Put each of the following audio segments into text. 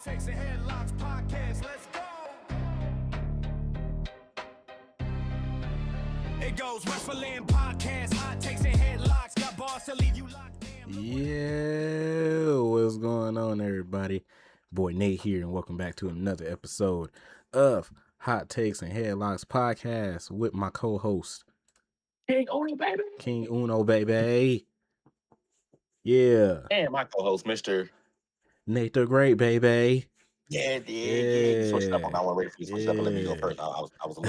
Hottakes&Headlocks podcast. Let's go. It goes Wrestlemania podcast. Hottakes&Headlocks got bars to leave you locked in. Yeah, what's going on, everybody? Boy Nate here, and welcome back to another episode of Hot Takes and Headlocks podcast with my co-host King Uno, baby. King Uno, baby. Yeah, And my co-host, Mr. Nate the Great, baby. Yeah. You switched up on Yeah. that one. Ready for you to switch up and let me go first. I was a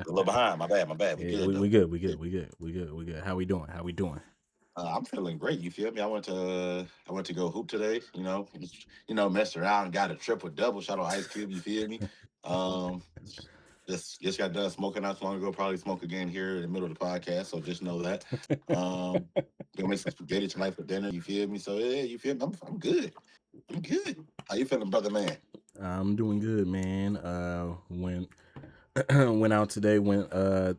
little behind. My bad. We Yeah, good. we good. How we doing? I'm feeling great. You feel me? I went to go hoop today. Messed around, got a triple double. Shout out Ice Cube. You feel me? Just got done smoking not too long ago. Probably smoke again here in the middle of the podcast. So just know that. Gonna make some spaghetti tonight for dinner. You feel me? So yeah, you feel me? I'm good. How you feeling, brother man? I'm doing good, man. Went out today.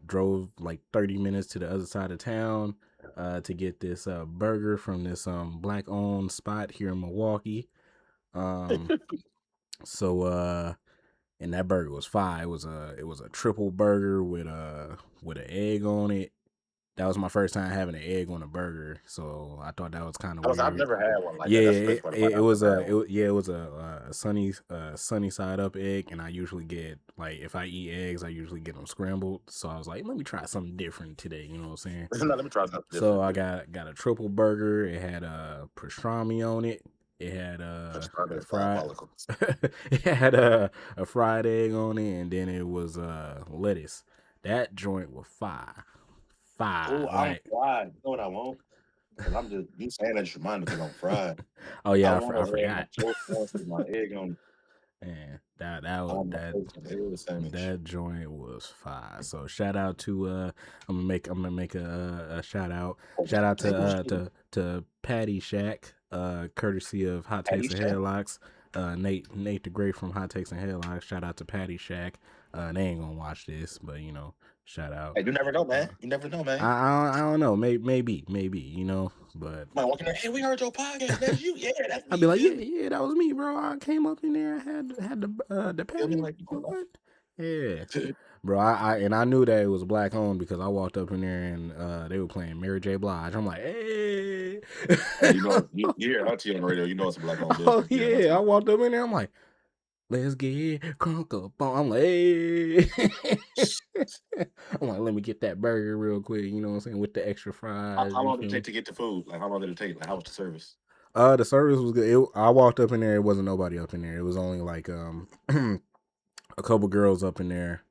Drove like 30 minutes to the other side of town to get this burger from this black owned spot here in Milwaukee. And that burger was fire. It was a triple burger with an egg on it. That was my first time having an egg on a burger, so I thought that was kind of weird. I've never had one like Yeah, that. it was a sunny side up egg, and I usually get, like, if I eat eggs, I usually get them scrambled. So I was like, let me try something different today. You know what I'm saying? No, let me try something different. So I got a triple burger. It had pastrami on it. It had a fried egg on it, and then it was lettuce. That joint was fire. Oh, I'm fried. You know what I want? Because I'm just you saying that just reminded me because I'm fried. Oh yeah, I want forgot. My egg on. Man, that joint was fire. So shout out to I'm gonna make a shout out. Shout out to Patty Shack, courtesy of Hot Takes and Headlocks. Nate the Great from Hot Takes and Headlocks. Shout out to Patty Shack. They ain't gonna watch this, but shout out. Hey, you never know, man. I don't know. Maybe, but might walk in there. Hey, we heard your podcast. That's you. Yeah, that's me. I'd be like, yeah, that was me, bro. I came up in there, had the Patty. Like, yeah, bro. I knew that it was black owned because I walked up in there and they were playing Mary J. Blige. I'm like, hey, you hear her on the radio. You know it's a black owned. Oh yeah, I walked up in there. I'm like, let's get crunk up on. I'm like, hey. I'm like, let me get that burger real quick. You know what I'm saying, with the extra fries. How long did it take to get the food? Like, how long did it take? Like, how was the service? The service was good. I walked up in there. It wasn't nobody up in there. It was only like a couple girls up in there.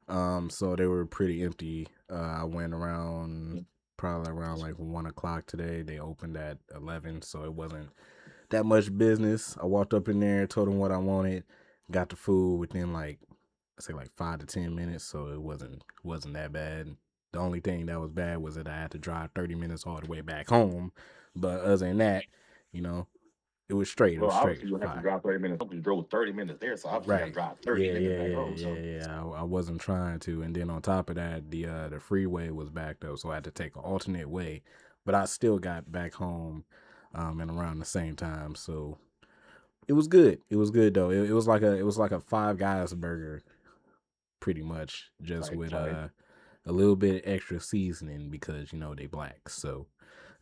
So they were pretty empty. I went around probably around like 1 o'clock today. They opened at 11, so it wasn't that much business. I walked up in there, told them what I wanted, got the food within like 5 to 10 minutes. So it wasn't that bad. The only thing that was bad was that I had to drive 30 minutes all the way back home. But other than that, it was straight. You have to drive 30 minutes. You drove 30 minutes there, so obviously you have to drive 30 minutes back home. Yeah. I wasn't trying to. And then on top of that, the freeway was backed up, so I had to take an alternate way. But I still got back home and around the same time. So it was good. It was good though. It was like a Five Guys burger, pretty much, just with a little bit extra seasoning because they black. So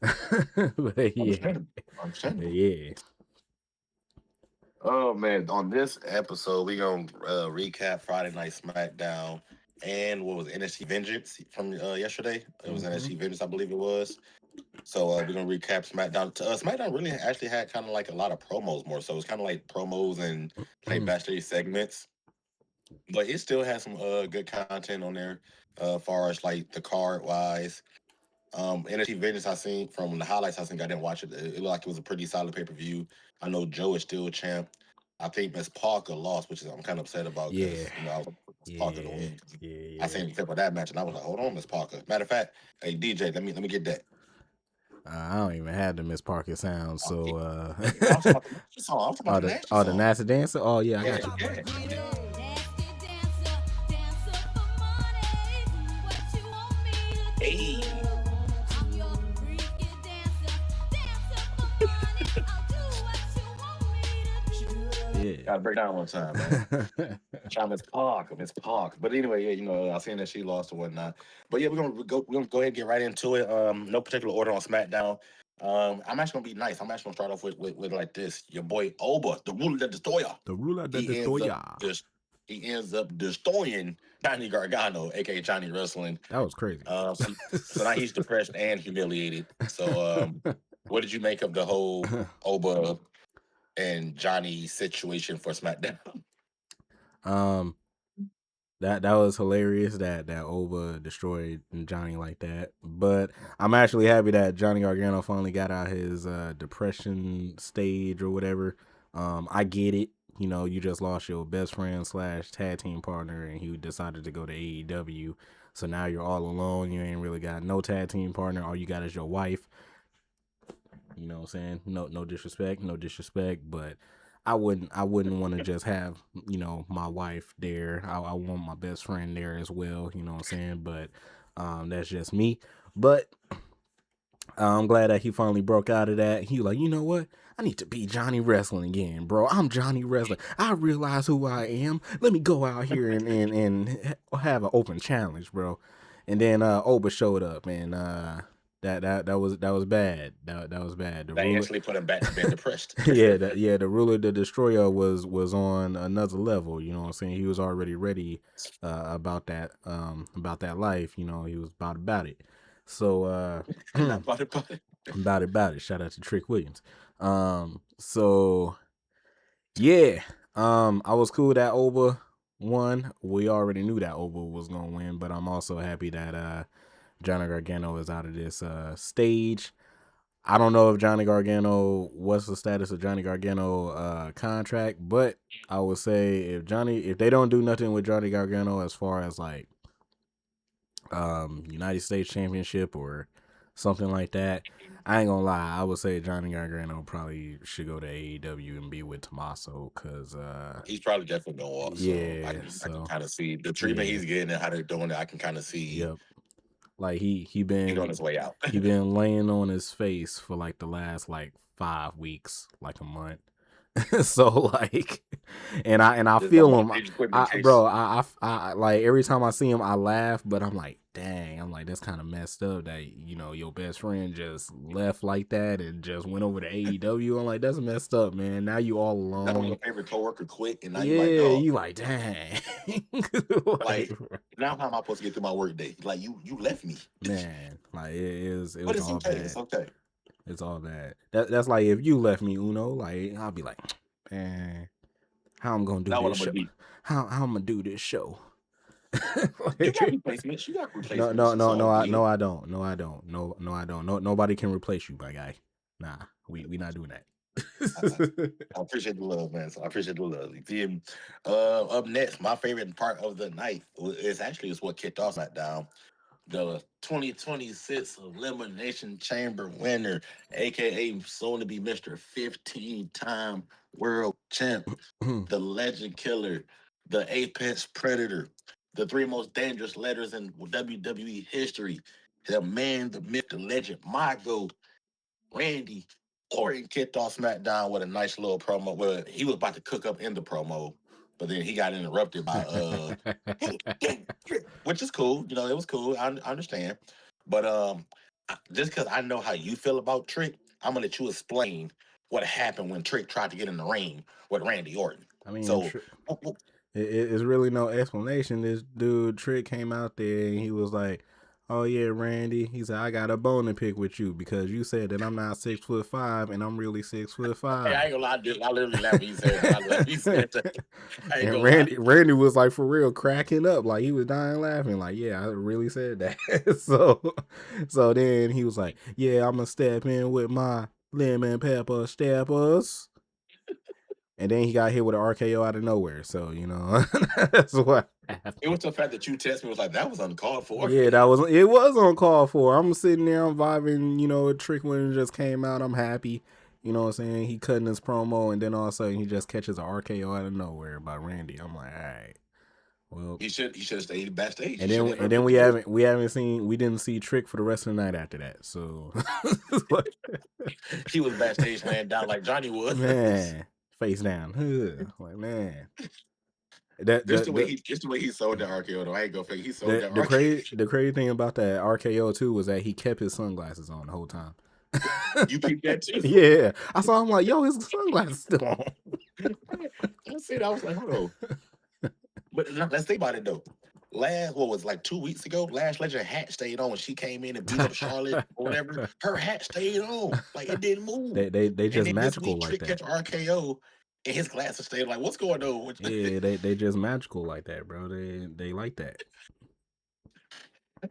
but yeah. Oh man, on this episode we gonna recap Friday Night SmackDown and what was NXT Vengeance from yesterday. It was NXT Vengeance, I believe it was. So we're gonna recap SmackDown. SmackDown really actually had kind of like a lot of promos more, so it was kind of like promos and like backstage segments. But it still has some good content on there, far as like the card wise. NXT Vengeance I seen from the highlights I think I didn't watch it. It looked like it was a pretty solid pay-per-view. I know Joe is still a champ. I think Miss Parker lost, which is I'm kind of upset about because I was Parker to win. I seen the clip of that match and I was like, hold on, Miss Parker. Matter of fact, hey DJ, let me get that. I don't even have the Miss Parker sound, so the Nasty Dancer. Oh yeah, I got you. Hey. Yeah. Gotta break down one time, man. Miss Park, Miss Park. But anyway, yeah, I seen that she lost or whatnot. But yeah, we're gonna go ahead and get right into it. No particular order on SmackDown. I'm actually gonna be nice. I'm actually gonna start off with like this. Your boy Oba, the ruler, the destroyer. The ruler that He ends up destroyer. he ends up destroying Johnny Gargano, aka Johnny Wrestling. That was crazy. So now he's depressed and humiliated. So what did you make of the whole Oba and Johnny situation for SmackDown? That was hilarious that Oba destroyed Johnny like that. But I'm actually happy that Johnny Gargano finally got out his depression stage or whatever. I get it. You just lost your best friend / tag team partner, and he decided to go to AEW. So now you're all alone. You ain't really got no tag team partner. All you got is your wife. You know what I'm saying? No disrespect, but I wouldn't want to just have, my wife there. I want my best friend there as well, you know what I'm saying? But that's just me. But I'm glad that he finally broke out of that. He was like, you know what? I need to be Johnny Wrestling again, bro. I'm Johnny Wrestling. I realize who I am. Let me go out here and have an open challenge, bro. And then Oba showed up, and that was bad. That was bad. The They ruler actually put him back to being depressed. the ruler, the destroyer was on another level. You know what I'm saying? He was already ready about that life. He was about it. So Not about it. about it. Shout out to Trick Williams. So yeah, I was cool that Oba won. We already knew that Oba was gonna win, but I'm also happy that Johnny Gargano is out of this stage. I don't know if Johnny Gargano, what's the status of Johnny Gargano contract, but I would say if they don't do nothing with Johnny Gargano as far as like United States Championship or something like that, I ain't gonna lie, I would say Johnny Gargano probably should go to AEW and be with Tommaso, because he's probably definitely gonna walk. yeah, I can kind of see the treatment he's getting and how they're doing it. I can kind of see. Yep. Like he he's been on his way out. he been laying on his face for like the last like 5 weeks, like a month. So like, and I feel him, I like every time I see him, I laugh, but I'm like, dang, I'm like, that's kind of messed up that your best friend just left like that and just went over to AEW. I'm like, that's messed up, man. Now you all alone. That was your favorite coworker quit, and now you like, dang. like now how am I supposed to get through my work day? Like you left me, man. Like it was all okay. bad. It's okay. It's all bad. That's like if you left me, Uno, like I'll be like, man, how I'm gonna do this show? How I'm gonna do this show? You got replacements. You got replacements. No, I don't. No, I don't. No, nobody can replace you, my guy. Nah, we not doing that. I appreciate the love, man. So I appreciate the love. Up next, my favorite part of the night is what kicked off SmackDown. The 2026 Elimination Chamber winner, aka soon to be Mr. 15-time world champ, the legend killer, the apex predator, the 3 most dangerous letters in WWE history, the man, the myth, the legend, my goat, Randy Orton kicked off SmackDown with a nice little promo. Well, he was about to cook up in the promo, but then he got interrupted by which is cool. It was cool. I understand. But just because I know how you feel about Trick, I'm gonna let you explain what happened when Trick tried to get in the ring with Randy Orton. I mean, so it's really no explanation. This dude Trick came out there and he was like, "Oh yeah, Randy." He said, "I got a bone to pick with you because you said that I'm not 6'5" and I'm really 6'5." Hey, I ain't gonna lie, dude. I literally laughed when he said that. He said that. And Randy was like for real cracking up, like he was dying laughing, like, yeah, I really said that. so then he was like, "Yeah, I'm gonna step in with my lemon pepper steppers." And then he got hit with an RKO out of nowhere. So, that's what happened. It was the fact that you texted me was like, that was uncalled for. Yeah, it was uncalled for. I'm sitting there, I'm vibing, Trick when it just came out. I'm happy. You know what I'm saying? He cutting his promo, and then all of a sudden he just catches an RKO out of nowhere by Randy. I'm like, all right. Well, he should have stayed backstage. And then we didn't see Trick for the rest of the night after that. So he was backstage laying down like Johnny was. Man, face down. Like, man. That Just the way he sold that RKO though. I ain't gonna fake. He sold that the RKO. the crazy thing about that RKO too was that he kept his sunglasses on the whole time. You peeped that too? Yeah, I saw him like, yo, his sunglasses still on. I said, I was like, hold on. But let's think about it though. What was like 2 weeks ago? Lash Legend hat stayed on when she came in and beat up Charlotte or whatever. Her hat stayed on, like it didn't move. They And just then this magical week, like Trick catch that. RKO, and his glasses stayed. Like, what's going on? Yeah, they just magical like that, bro. They like that.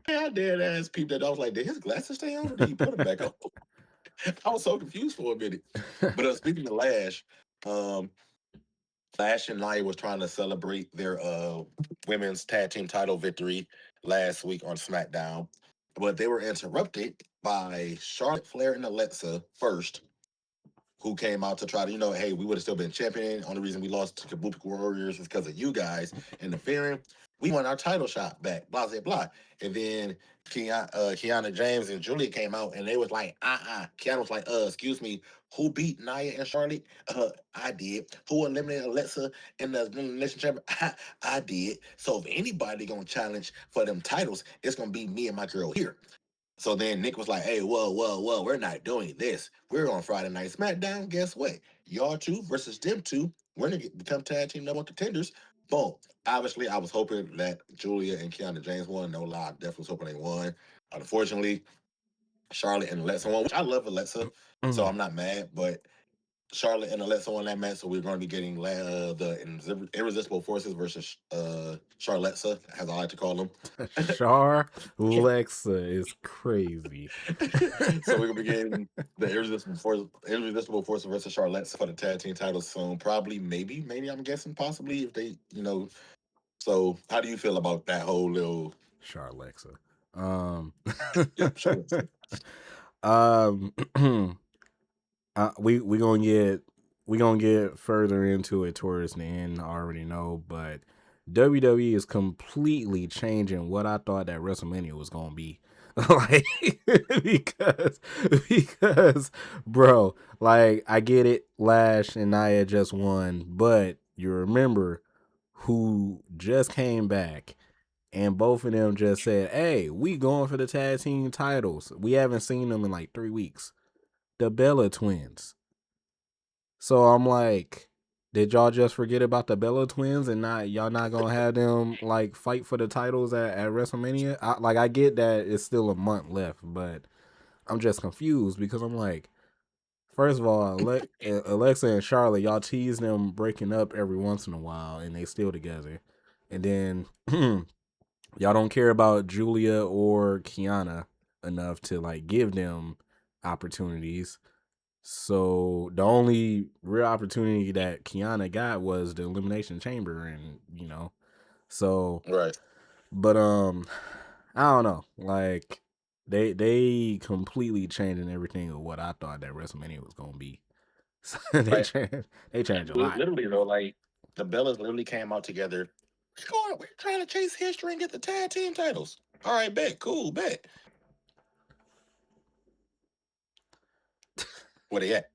I dead ass peeped that. I was like, did his glasses stay on or did he put them back on? I was so confused for a minute. But speaking of Lash, Lash and Nia was trying to celebrate their women's tag team title victory last week on SmackDown, but they were interrupted by Charlotte Flair and Alexa first, who came out to try to, hey, we would have still been champion. Only reason we lost to Kabuki Warriors is because of you guys interfering. We want our title shot back, blah, blah, blah. And then Kiana James and Julia came out and they was like, Kiana was like, excuse me, who beat Nia and Charlotte? I did. Who eliminated Alexa in the Elimination Chamber? I did. So if anybody gonna challenge for them titles, it's gonna be me and my girl here. So then Nick was like, hey, whoa, we're not doing this. We're on Friday Night SmackDown. Guess what? Y'all two versus them two. We're going to become tag team number one contenders. Boom. Obviously, I was hoping that Julia and Kiana James won. No lie, I definitely was hoping they won. Unfortunately, Charlotte and Alexa won, which I love Alexa, so I'm not mad. But Charlotte and Alexa won that match, so we're going to be getting the Irresistible Forces versus Charlexa, as I like to call them. Charlexa is crazy. So we're gonna be getting the Irresistible Force versus Charlexa for the tag team titles soon. Probably, maybe I'm guessing, possibly if they, So how do you feel about that whole little Charlexa? Charlexa? We gonna get further into it towards the end. I already know, but WWE is completely changing what I thought that WrestleMania was gonna be. Like because bro, like I get it, Lash and Nia just won, but you remember who just came back and both of them just said, hey, we going for the tag team titles. We haven't seen them in like 3 weeks. The Bella twins. So I'm like, did y'all just forget about the Bella twins and y'all not gonna have them like fight for the titles at WrestleMania? I get that it's still a month left, but I'm just confused because I'm like, first of all, Alexa and Charlotte, y'all tease them breaking up every once in a while and they still together. And then y'all don't care about Julia or Kiana enough to like give them opportunities. So the only real opportunity that Kiana got was the Elimination Chamber, and so Right. But I don't know. Like they completely changing everything of what I thought that WrestleMania was gonna be. So they changed a lot. Literally though, like the Bellas literally came out together. We're trying to chase history and get the tag team titles. All right, bet, cool, bet. Where they at?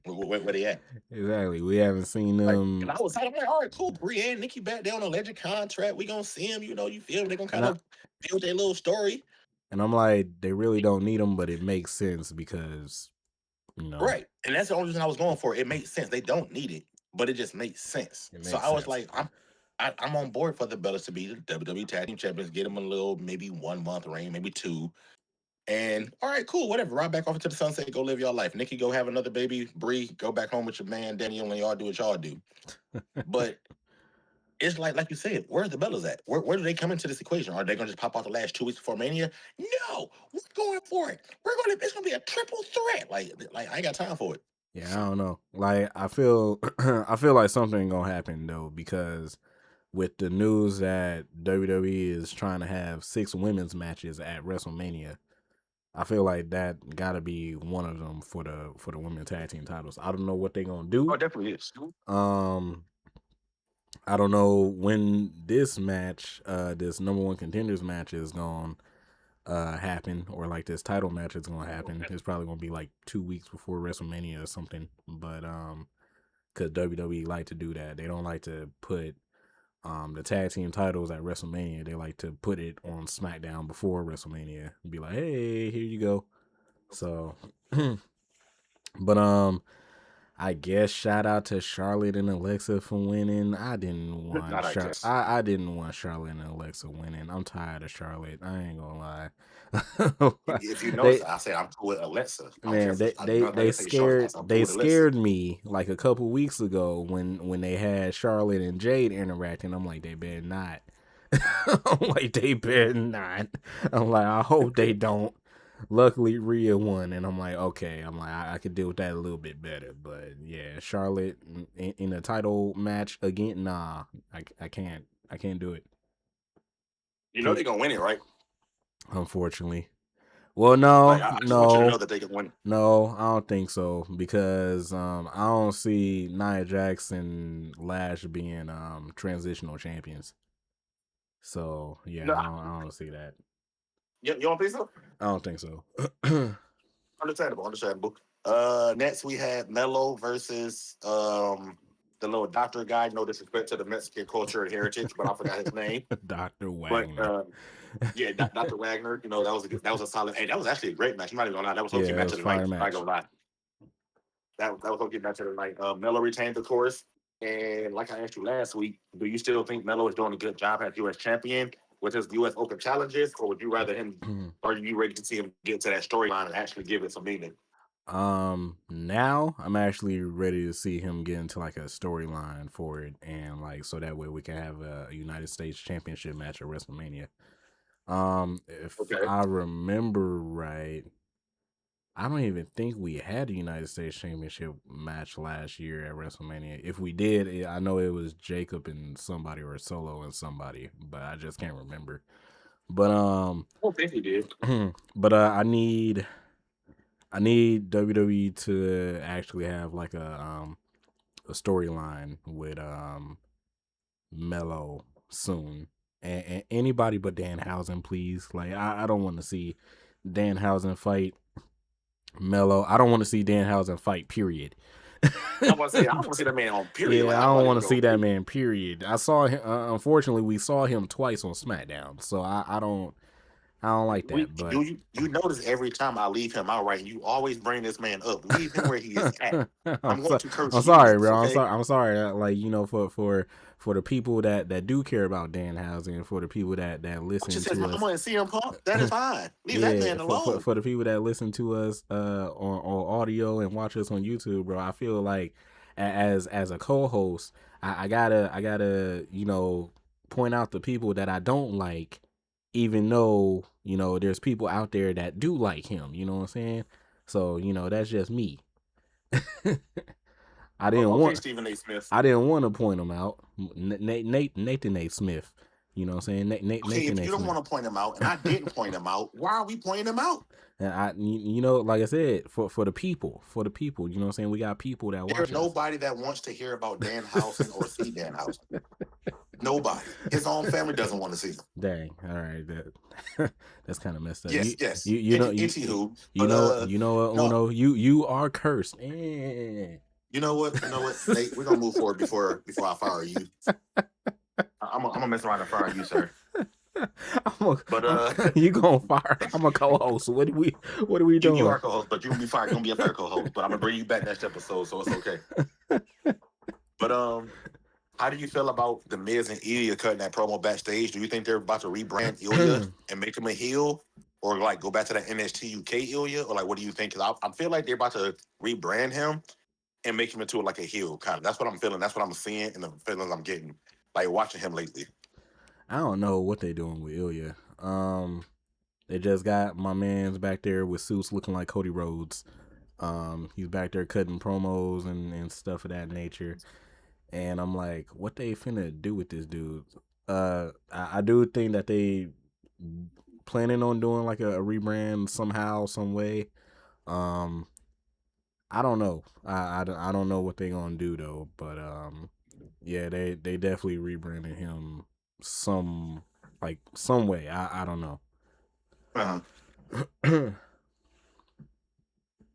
Where they at? Exactly. We haven't seen them. And I was like, all right, cool. Brienne and Nikki back down on a legend contract. We gonna see them. You feel me? They gonna kind of build their little story. And I'm like, they really don't need them, but it makes sense because, Right. And that's the only reason I was going for it. It makes sense. They don't need it, but it just makes sense. So I was like, I'm on board for the Bellas to be the WWE Tag Team Champions. Get them a little, maybe 1 month reign, maybe 2. And all right, cool, whatever. Ride back off into the sunset. Go live your life. Nikki, go have another baby. Bree, go back home with your man. Daniel, and y'all do what y'all do. But it's like you said, where's the Bellas at? Where do they come into this equation? Are they gonna just pop out the last 2 weeks before Mania? No, we're going for it. It's gonna be a triple threat. Like I ain't got time for it. Yeah, I don't know. Like I feel like something gonna happen though, because with the news that WWE is trying to have 6 women's matches at WrestleMania, I feel like that gotta be one of them for the women's tag team titles. I don't know what they're gonna do. Oh, it definitely is. I don't know when this match, this number one contenders match is gonna happen, or like this title match is gonna happen. It's probably gonna be like 2 weeks before WrestleMania or something. But because WWE like to do that, they don't like to put the tag team titles at WrestleMania. They like to put it on SmackDown before WrestleMania and be like, hey, here you go. So, but I guess shout out to Charlotte and Alexa for winning. I didn't want Not I guess. I didn't want Charlotte and Alexa winning. I'm tired of Charlotte. I ain't gonna lie. If you notice, I said I'm cool with Alexa. I don't care Man, if they say Charlotte. I'm cool with Alexa. scared me like a couple weeks ago when they had Charlotte and Jade interacting. I'm like, they better not. I'm like, they better not. I'm like, I hope they don't. Luckily, Rhea won, and I'm like, okay. I'm like, I could deal with that a little bit better. But yeah, Charlotte in a title match again, nah, I can't do it. You know they're gonna win it, right? Unfortunately. Well, no, Like, I just want you to know that they can win. No, I don't think so, because I don't see Nia Jax and Lash being transitional champions. So yeah, No, I don't see that. you don't think so? I don't think so. Understandable. Next we had Melo versus the little doctor guy. No disrespect to the Mexican culture and heritage, but I forgot his name. Dr. But Wagner. yeah, Dr. Wagner. You know, that was a solid. Hey, that was actually a great match. I'm not even gonna lie. That was okay Yeah, it match was of the fire night. match. I'm not gonna lie. That was okay match of the night. Melo retained the course, and like I asked you last week, do you still think Melo is doing a good job as U.S. champion with his U.S. Open challenges, or would you rather him? Are you ready to see him get to that storyline and actually give it some meaning? Now I'm actually ready to see him get into like a storyline for it, and like so that way we can have a United States Championship match at WrestleMania. If I remember right, I don't even think we had a United States Championship match last year at WrestleMania. If we did, I know it was Jacob and somebody, or Solo and somebody, but I just can't remember. But I don't think he did. but I need WWE to actually have like a storyline with Melo soon. And anybody but Danhausen, please. Like I don't want to see Danhausen fight Melo. I don't want to see Danhausen fight, period. I want to say, I don't want to see that man on period. Yeah, like, I don't want to see that man, period. I saw him. Unfortunately, we saw him twice on SmackDown, so I don't like that. But you notice every time I leave him out, right? You always bring this man up. Leave him where he is at. I'm going to curse. I'm sorry, you, bro. okay? I'm sorry. Like, you know, for the people that do care about Danhausen, for the people that listen Just to says us, Mama and CM Punk. That is fine. Leave that man alone. for the people that listen to us on audio and watch us on YouTube, bro. I feel like as a co-host, I gotta you know, point out the people that I don't like, even though, you know, there's people out there that do like him. You know what I'm saying? So, you know, that's just me. I didn't want Stephen A. Smith. I didn't want to point him out. Nathan A. Smith. You know what I'm saying? If you don't want to point him out, and I didn't point him out, why are we pointing him out? And you know, like I said, for the people, you know what I'm saying? We got people that watch. There's nobody that wants to hear about Danhausen or see Danhausen. Nobody. His own family doesn't want to see him. Dang. All right. That's kind of messed up. Yes. You know, no. you are cursed. You know what, Nate? We're gonna move forward before I fire you. I'm gonna mess around and fire you, sir. You gonna fire? I'm a co-host. What are we doing? You are co-host, but you're gonna be fired. You're gonna be a better co-host. But I'm gonna bring you back next episode, so it's okay. But how do you feel about the Miz and Ilya cutting that promo backstage? Do you think they're about to rebrand Ilya and make him a heel, or like go back to that NXT UK Ilya, or like what do you think? Because I feel like they're about to rebrand him and make him into like a heel kind of. That's what I'm feeling. That's what I'm seeing, and the feelings I'm getting like watching him lately. I don't know what they're doing with Ilya. They just got my man's back there with suits looking like Cody Rhodes. He's back there cutting promos and stuff of that nature. And I'm like, what they finna do with this dude? I do think that they planning on doing like a rebrand somehow, some way. I don't know. I don't know what they gonna do though. But yeah, they definitely rebranded him some way. I don't know. Uh-huh.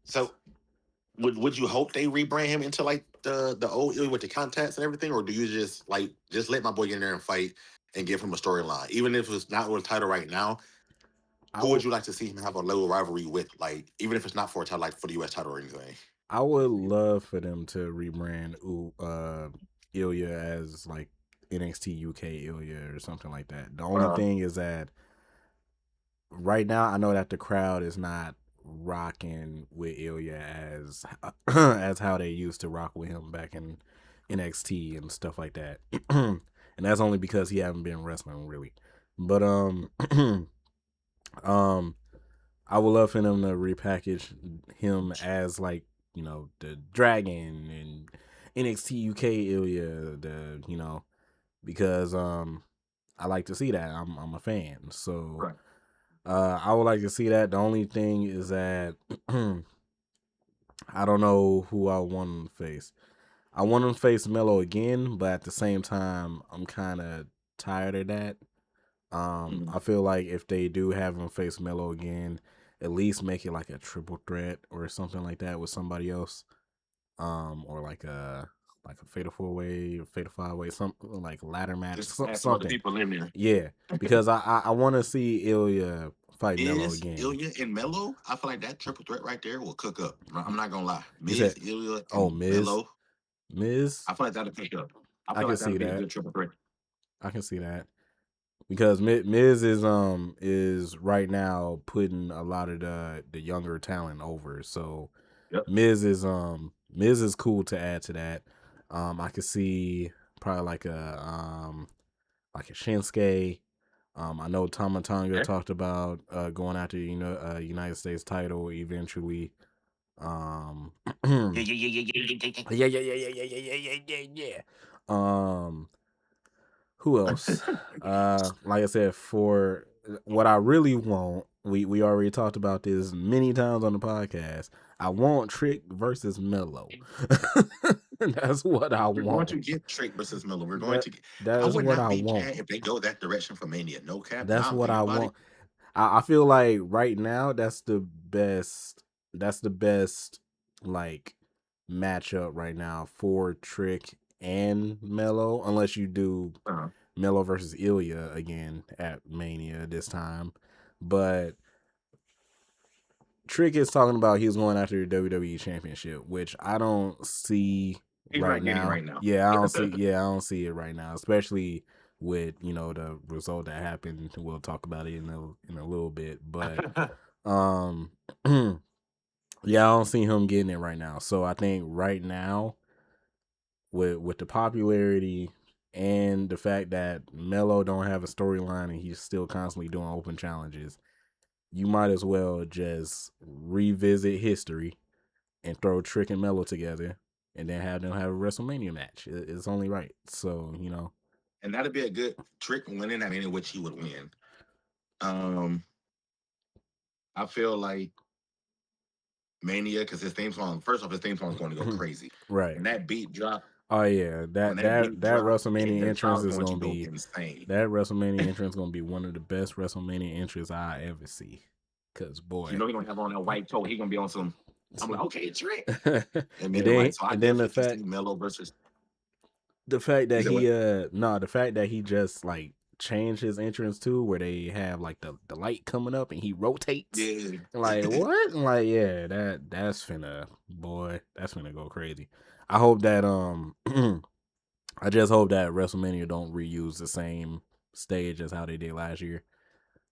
So would you hope they rebrand him into like the old Ilya with the contacts and everything, or do you just let my boy get in there and fight and give him a storyline, even if it's not with a title right now? I Who would would you like to see him have a little rivalry with, like even if it's not for a title, like for the U.S. title or anything? I would love for them to rebrand Ilya as like NXT UK Ilya or something like that. The only thing is that right now I know that the crowd is not rocking with Ilya as as how they used to rock with him back in NXT and stuff like that. And that's only because he haven't been wrestling really. But um I would love for them to repackage him as like, the Dragon and NXT UK Ilya, because I like to see that. I'm a fan. So Right. I would like to see that. The only thing is that I don't know who I want him to face. I want him to face Melo again, but at the same time, I'm kind of tired of that. I feel like if they do have him face Melo again, at least make it like a triple threat or something like that with somebody else. Or like a fatal 4-way or fatal 5-way, something like ladder match, Just add some other something. people in there. Yeah, because I want to see Ilya fight Melo Miz, again. Ilya, and Melo, I feel like that triple threat right there will cook up. I'm not gonna lie. You said, Miz, Ilya, oh, and Melo, Miz. I feel like that'll cook up. I I feel can like see that'll be a that. good triple threat. I can see that because Miz is right now putting a lot of the younger talent over. So Yep. Miz is cool to add to that. I could see probably like a Shinsuke. I know Tama Tonga Okay. talked about going after United States title eventually. Yeah, yeah, yeah, yeah, yeah, yeah, Yeah, yeah, yeah, yeah, yeah, yeah, yeah, yeah, yeah. Who else? Like I said, for what I really want, we already talked about this many times on the podcast. I want Trick versus Mello. That's what I We're going want. to get Trick versus Miller. We're going That to get. I that's would what not I be want. mad if they go that direction for Mania. No cap. That's Now I'm what thinking I about it. want. I feel like right now that's the best. That's the best like matchup right now for Trick and Mello, unless you do Uh-huh. Mello versus Ilya again at Mania this time. But Trick is talking about he's going after the WWE Championship, which I don't see He's right not getting now. right now. Yeah, I don't see. Yeah, I don't see it right now, especially with the result that happened. We'll talk about it in a little bit, but um, yeah, I don't see him getting it right now. So I think right now, with the popularity and the fact that Melo don't have a storyline and he's still constantly doing open challenges, you might as well just revisit history and throw Trick and Melo together and then have them have a WrestleMania match. It's only right. So, And that'd be a good Trick winning that Mania, which he would win. Um, I feel like Mania, because his theme song, first off, his theme song is going to go crazy. right. When that beat drop, Oh yeah, when that beat that drop, WrestleMania the entrance crowd's is going to gonna go be insane. that WrestleMania entrance gonna be one of the best WrestleMania entries I ever see. Cause You boy, know he's gonna have on that white coat. He's gonna be on some. I'm like, okay, Trick. and And then like, so I then definitely can see Melo versus. the fact You that said what? the fact that he just like changed his entrance too, where they have like the light coming up and he rotates. Yeah. Like what? Like yeah, that's finna that's finna go crazy. I hope that I just hope that WrestleMania don't reuse the same stage as how they did last year.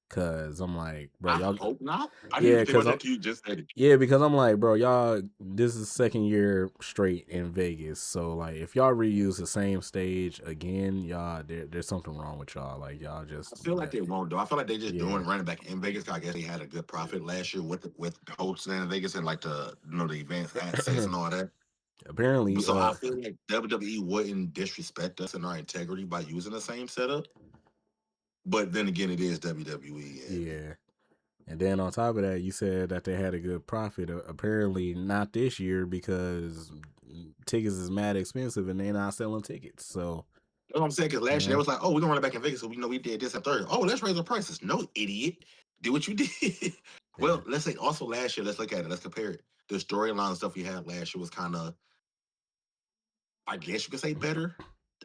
Cause I'm like, bro, I y'all, hope not. I didn't yeah, even think cause about that till you just said it. yeah, because I'm like, bro, y'all, this is second year straight in Vegas. So like, if y'all reuse the same stage again, y'all, there's something wrong with y'all. Like y'all just, I feel like they won't though. I feel like they just yeah. doing running back in Vegas. 'Cause I guess they had a good profit last year with hosting in Vegas and like the events access and all that. Apparently, So I feel like WWE wouldn't disrespect us and our integrity by using the same setup. But then again, it is WWE, and yeah. And then on top of that, you said that they had a good profit. Apparently, not this year because tickets is mad expensive and they're not selling tickets. So, you know what I'm saying? Because last year they yeah. was like, "Oh, we're gonna run it back in Vegas, so we know we did this and third. Oh, let's raise the prices." No, idiot. Do what you did. Yeah. Well, let's say also last year. Let's look at it. Let's compare it. The storyline stuff we had last year was kind of, I guess you could say, better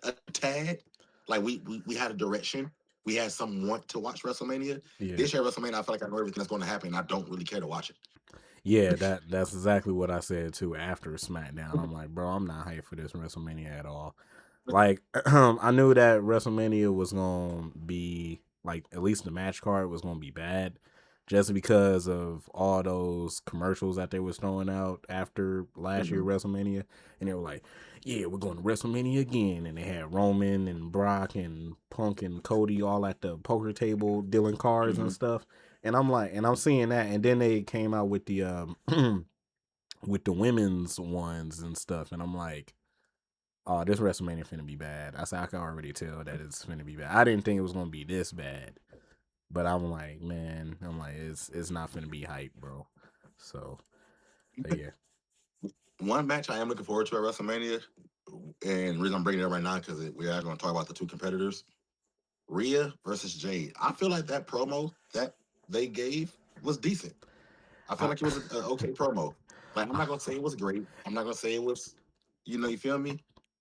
a tad. Like we had a direction. We had some want to watch WrestleMania. Yeah. This year WrestleMania, I feel like I know everything that's going to happen. I don't really care to watch it. Yeah, that's exactly what I said too after SmackDown. I'm like, bro, I'm not hyped for this WrestleMania at all. Like, I knew that WrestleMania was gonna be like, at least the match card was gonna be bad, just because of all those commercials that they was throwing out after last year Mhm. WrestleMania, and they were like, yeah, we're going to WrestleMania again, and they had Roman and Brock and Punk and Cody all at the poker table dealing cards and Mhm. stuff. And I'm like, and I'm seeing that, and then they came out with the with the women's ones and stuff, and I'm like, oh, this WrestleMania finna be bad. I said I can already tell that it's finna be bad. I didn't think it was gonna be this bad, but I'm like, man, I'm like, it's not finna be hype, bro. So yeah, One match I am looking forward to at WrestleMania, and the reason I'm bringing it up right now because we are going to talk about the two competitors, Rhea versus Jade. I feel like that promo that they gave was decent. I feel I, like it was an okay promo. Like I'm not gonna say it was great. I'm not gonna say it was, you feel me?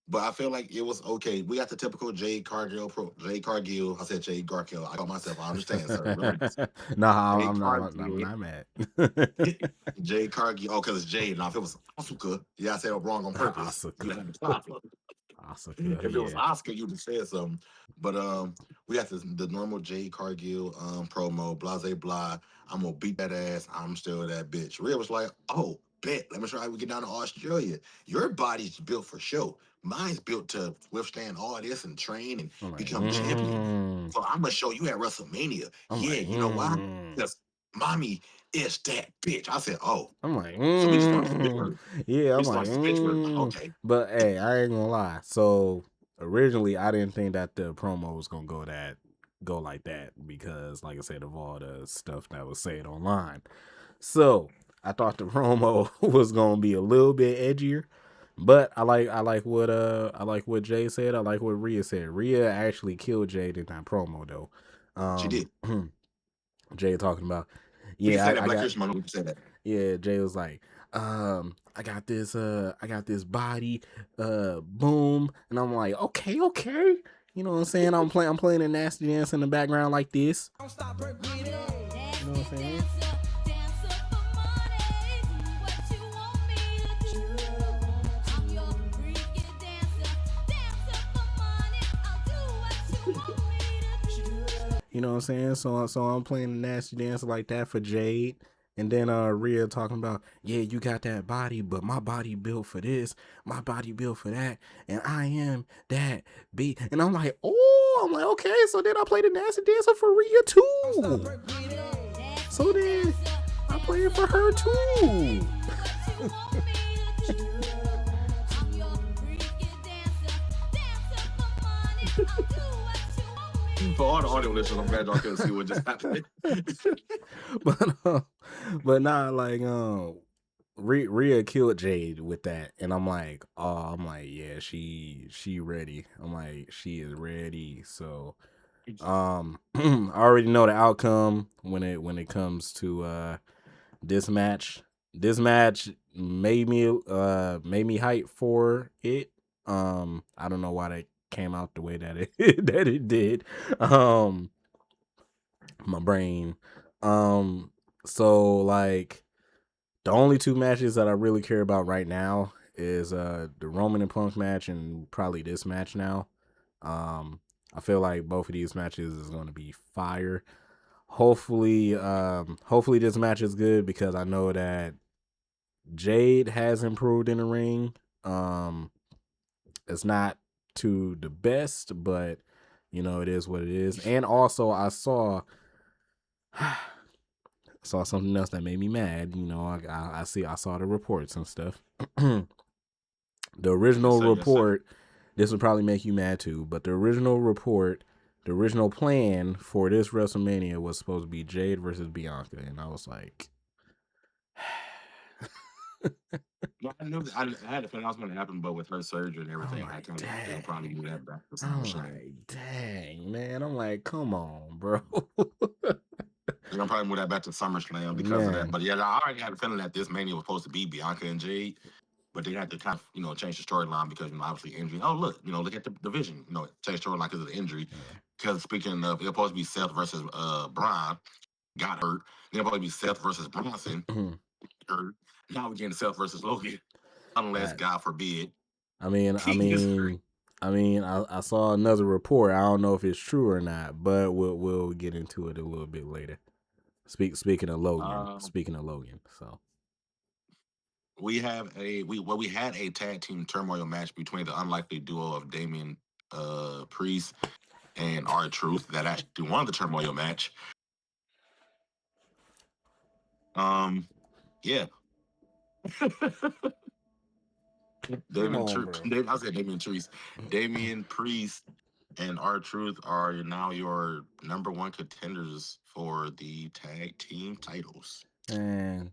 But I feel like it was okay. We got the typical Jade Cargill Jade Cargill. I said Jade Gargill. I call myself. I understand, sir. Relax. nah, Jade I'm Cargill. not mad. Jade Cargill. Oh, because it's Jade. Now if it was Asuka, yeah, I said it wrong on purpose. You Asuka, had to stop. Asuka, If it was yeah. Oscar, you'd have said something. But we got the normal Jade Cargill promo, blase blah. I'm gonna beat that ass. I'm still that bitch. Rhea was like, oh, bet. Let me show you how we get down to Australia. Your body's built for show. Mine's built to withstand all this and train and I'm like, become champion. So I'm gonna show you at WrestleMania. I'm Yeah, like, you know why? Because mommy is that bitch. I said, oh, I'm like, so we just gonna keep it. yeah, We I'm just like, gonna keep it. Okay. but hey, I ain't gonna lie. So originally, I didn't think that the promo was gonna go like that because, like I said, of all the stuff that was said online. So I thought the promo was gonna be a little bit edgier. But I like what Jay said. I like what Rhea said. Rhea actually killed Jade in that promo though. She did. Jay talking about, We can yeah, say that I Black got, Christian Month. We can say that. yeah, Jay was like, I got this body, boom, and I'm like, okay, okay, you know what I'm saying? I'm playing a nasty dance in the background like this. Don't stop, break me down. You know what I'm saying? You know what I'm saying? So I'm playing a nasty dance like that for Jade. And then Rhea talking about, yeah, you got that body, but my body built for this, my body built for that, and I am that B. And I'm like, okay, so then I played the nasty dancer for Rhea too. So then I play it for her too. For all the audio listeners, I'm glad y'all couldn't see what just happened. but nah, like Rhea killed Jade with that, and I'm like, yeah, she ready. I'm like, she is ready. So, I already know the outcome when it comes to this match. This match made me hype for it. I don't know why that came out the way that it that it did. My brain. So like the only two matches that I really care about right now is the Roman and Punk match and probably this match now. I feel like both of these matches is going to be fire. Hopefully this match is good because I know that Jade has improved in the ring. It's not to the best, but it is what it is. And also I saw something else that made me mad. I saw the reports and stuff. The Yes, original sir. Yes, sir. report, this would probably make you mad too, but the original report, the original plan for this WrestleMania was supposed to be Jade versus Bianca, and I was like, No, I knew I had a feeling that was going to happen, but with her surgery and I'm everything, I like, kind of they'll probably dang. do that back. That's not a I'm shame. like, dang, man. I'm like, come on, bro. They're gonna probably move that back to SummerSlam because of that. But yeah, I already had a feeling that this Mania was supposed to be Bianca and Jade, but they had to kind of change the storyline because obviously injury. Oh look at the division. Change the storyline because of the injury. Because speaking of, it was supposed to be Seth versus Braun, got hurt. Then it was supposed to be Seth versus Bronson, hurt. Now we're getting Seth versus Logan, unless God forbid. I saw another report. I don't know if it's true or not, but we'll get into it a little bit later. Speaking of Logan, so we had a tag team turmoil match between the unlikely duo of Damian Priest and R-Truth that actually won the turmoil match. Yeah. Damian Priest and R-Truth are now your number one contenders for the tag team titles. And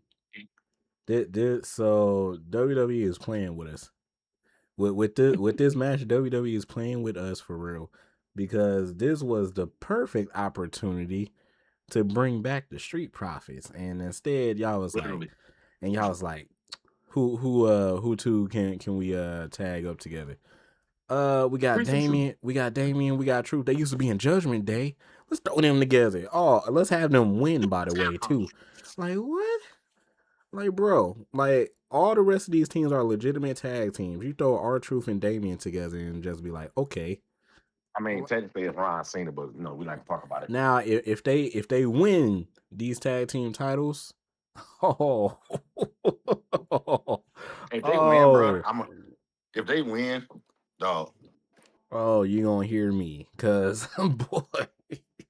so WWE is playing with us. With this match, WWE is playing with us for real, because this was the perfect opportunity to bring back the Street Profits, and instead y'all was like, who two can we tag up together? We got Damian, we got Truth. They used to be in Judgment Day. Let's throw them together. Oh, let's have them win, by the way, too. Like, what? Like, bro, like, all the rest of these teams are legitimate tag teams. You throw R-Truth and Damian together and just be like, okay. I mean, technically it's Ron Cena, but we like to talk about it. Now, if they win these tag team titles, if they win, bro, if they win, dog. Oh, you gonna hear me, cause boy.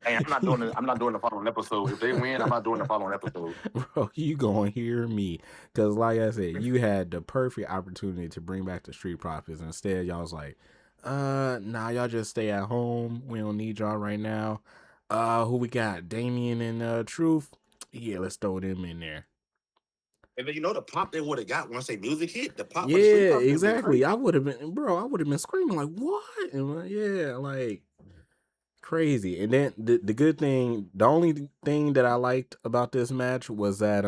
Hey, I'm not doing the following episode. If they win, I'm not doing the following episode. Bro, you gonna hear me, cause like I said, you had the perfect opportunity to bring back the Street Profits. Instead, y'all was like, nah, y'all just stay at home. We don't need y'all right now. Who we got? Damian and Truth. Yeah, let's throw them in there. And then the pop they would have got once they music hit. The pop. Yeah, exactly. I would have been screaming like, what? And yeah, like crazy. And then the good thing, the only thing that I liked about this match was that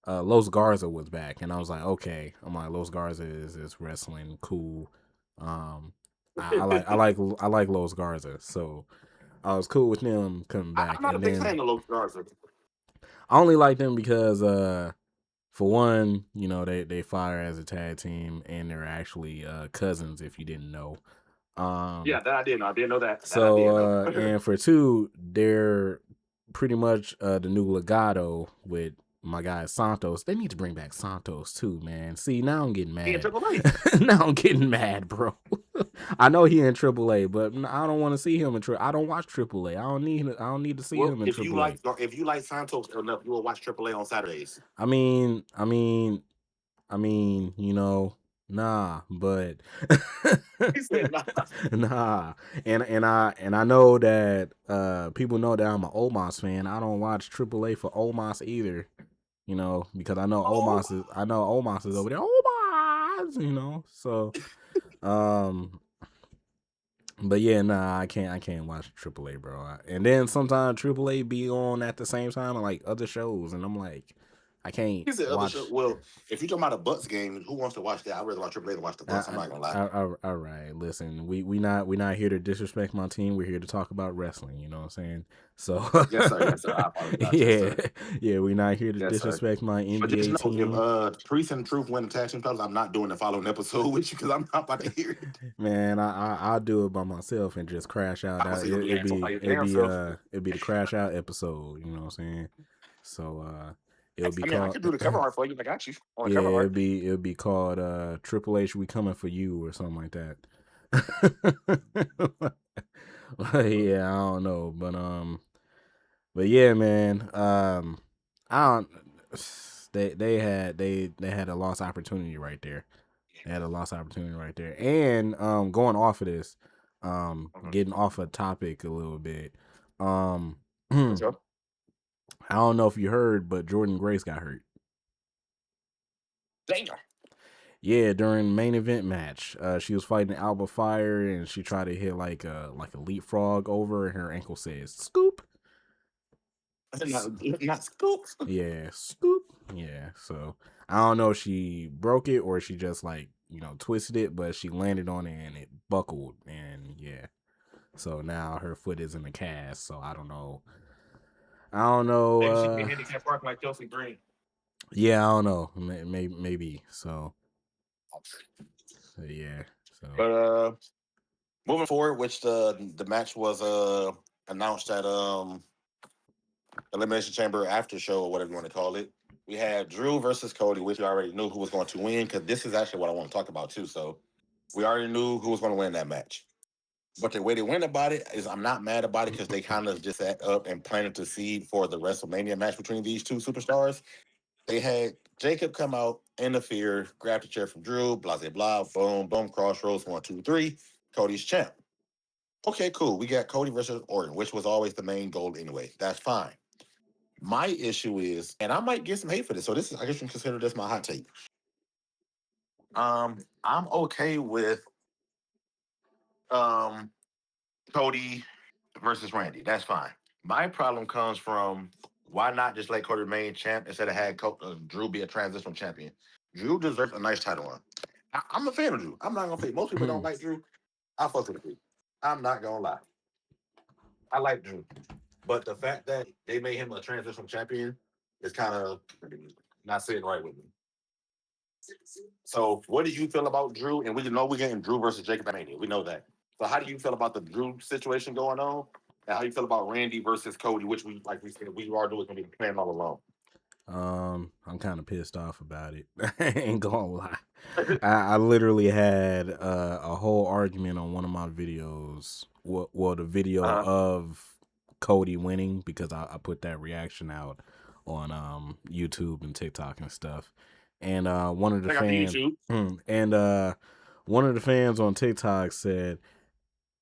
Los Garza was back, and I was like, okay. I'm like, Los Garza is wrestling cool. I like Los Garza, so I was cool with them coming back. I'm not a big fan of Los Garza. I only like them because for one, they fire as a tag team, and they're actually cousins, if you didn't know. Yeah, that I didn't know. I didn't know that. So and for two, they're pretty much the new Legado with my guy Santos. They need to bring back Santos too, man. See, now I'm getting mad. Now I'm getting mad, bro. I know he in AAA, but I don't want to see him in AAA. I don't watch AAA. I don't need to see him in AAA. If you like Santos enough, you will watch AAA on Saturdays. I mean, nah, but He said nah. And I know that people know that I'm an Omos fan. I don't watch AAA for Omos either. Because I know Omos is over there. Omos, so but yeah, nah, I can't watch AAA, bro. And then sometimes AAA be on at the same time and like other shows, and I'm like, I can't watch. Well, if you're talking about a Bucks game, who wants to watch that? I'd rather watch AAA than watch the Bucks. I'm not gonna lie. All right, listen, we not here to disrespect my team. We're here to talk about wrestling. You know what I'm saying? So yes, sir. I apologize. Yeah, we're not here to disrespect my NBA but just know, team. If Priest and Truth win the tag team titles, I'm not doing the following episode with you because I'm not about to hear it. Man, I'll do it by myself and just crash out. It'd be the crash out episode. You know what I'm saying? So it'll be called. I can do the cover art for you. I got you. Yeah, it'll be called Triple H, we coming for you, or something like that. Yeah, I don't know, but yeah, man. They had a lost opportunity right there. They had a lost opportunity right there. And going off of this, getting off a topic a little bit. I don't know if you heard, but Jordan Grace got hurt. Damn. Yeah, during the main event match, she was fighting Alba Fire, and she tried to hit like a leapfrog over, and her ankle says "scoop." Not scoop. Yeah, scoop. Yeah, so I don't know if she broke it or she just like, twisted it, but she landed on it and it buckled. And yeah, so now her foot is in a cast. So I don't know. I don't know. Maybe she can handicap park like Chelsea Green. Yeah, I don't know. Maybe. So yeah. So But moving forward, which the match was announced at Elimination Chamber after show or whatever you want to call it. We had Drew versus Cody, which we already knew who was going to win because this is actually what I want to talk about too. So we already knew who was going to win that match. But the way they went about it is I'm not mad about it because they kind of just set up and planted the seed for the WrestleMania match between these two superstars. They had Jacob come out, interfere, grab the chair from Drew, blah, blah, blah, boom, boom, crossroads, 1, 2, 3. Cody's champ. Okay, cool. We got Cody versus Orton, which was always the main goal anyway. That's fine. My issue is, and I might get some hate for this, so this is, I guess you can consider this my hot take. I'm okay with Cody versus Randy. That's fine. My problem comes from why not just let Cody remain champ instead of had Drew be a transitional champion? Drew deserves a nice title run. I'm a fan of Drew. I'm not gonna say most people don't like Drew. I fuck with Drew. I'm not gonna lie. I like Drew, but the fact that they made him a transitional champion is kind of not sitting right with me. So, what do you feel about Drew? And we know we're getting Drew versus Jacob Mania. We know that. So, how do you feel about the Drew situation going on? And how do you feel about Randy versus Cody, which we like we said we are doing going to be playing all along? I'm kind of pissed off about it. I ain't gonna lie. I literally had a whole argument on one of my videos. Well, the video of Cody winning because I put that reaction out on YouTube and TikTok and stuff. And one of the fans and one of the fans on TikTok said,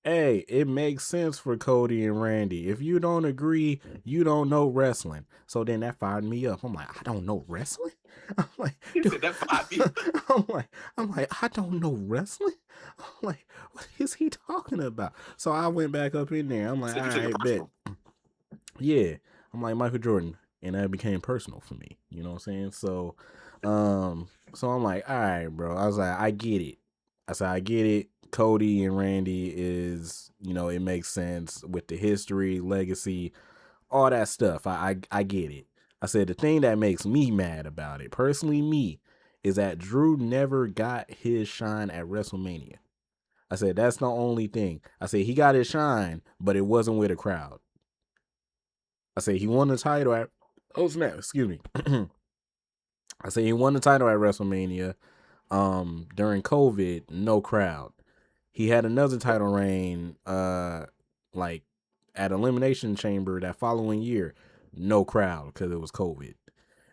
"Hey, it makes sense for Cody and Randy. If you don't agree, you don't know wrestling." So then that fired me up. I'm like, I don't know wrestling? I'm like, that fired me. I'm like, I don't know wrestling? I'm like, what is he talking about? So I went back up in there. I'm like, all right, bet. Yeah. I'm like Michael Jordan. And that became personal for me. You know what I'm saying? So I'm like, all right, bro. I was like, I get it. I said, I get it. Cody and Randy is, it makes sense with the history, legacy, all that stuff. I get it. I said, the thing that makes me mad about it, personally me, is that Drew never got his shine at WrestleMania. I said, that's the only thing. I said, he got his shine, but it wasn't with a crowd. I said, he won the title at, oh snap, excuse me. I said, he won the title at WrestleMania. During COVID, no crowd. He had another title reign, like at Elimination Chamber that following year, no crowd because it was COVID.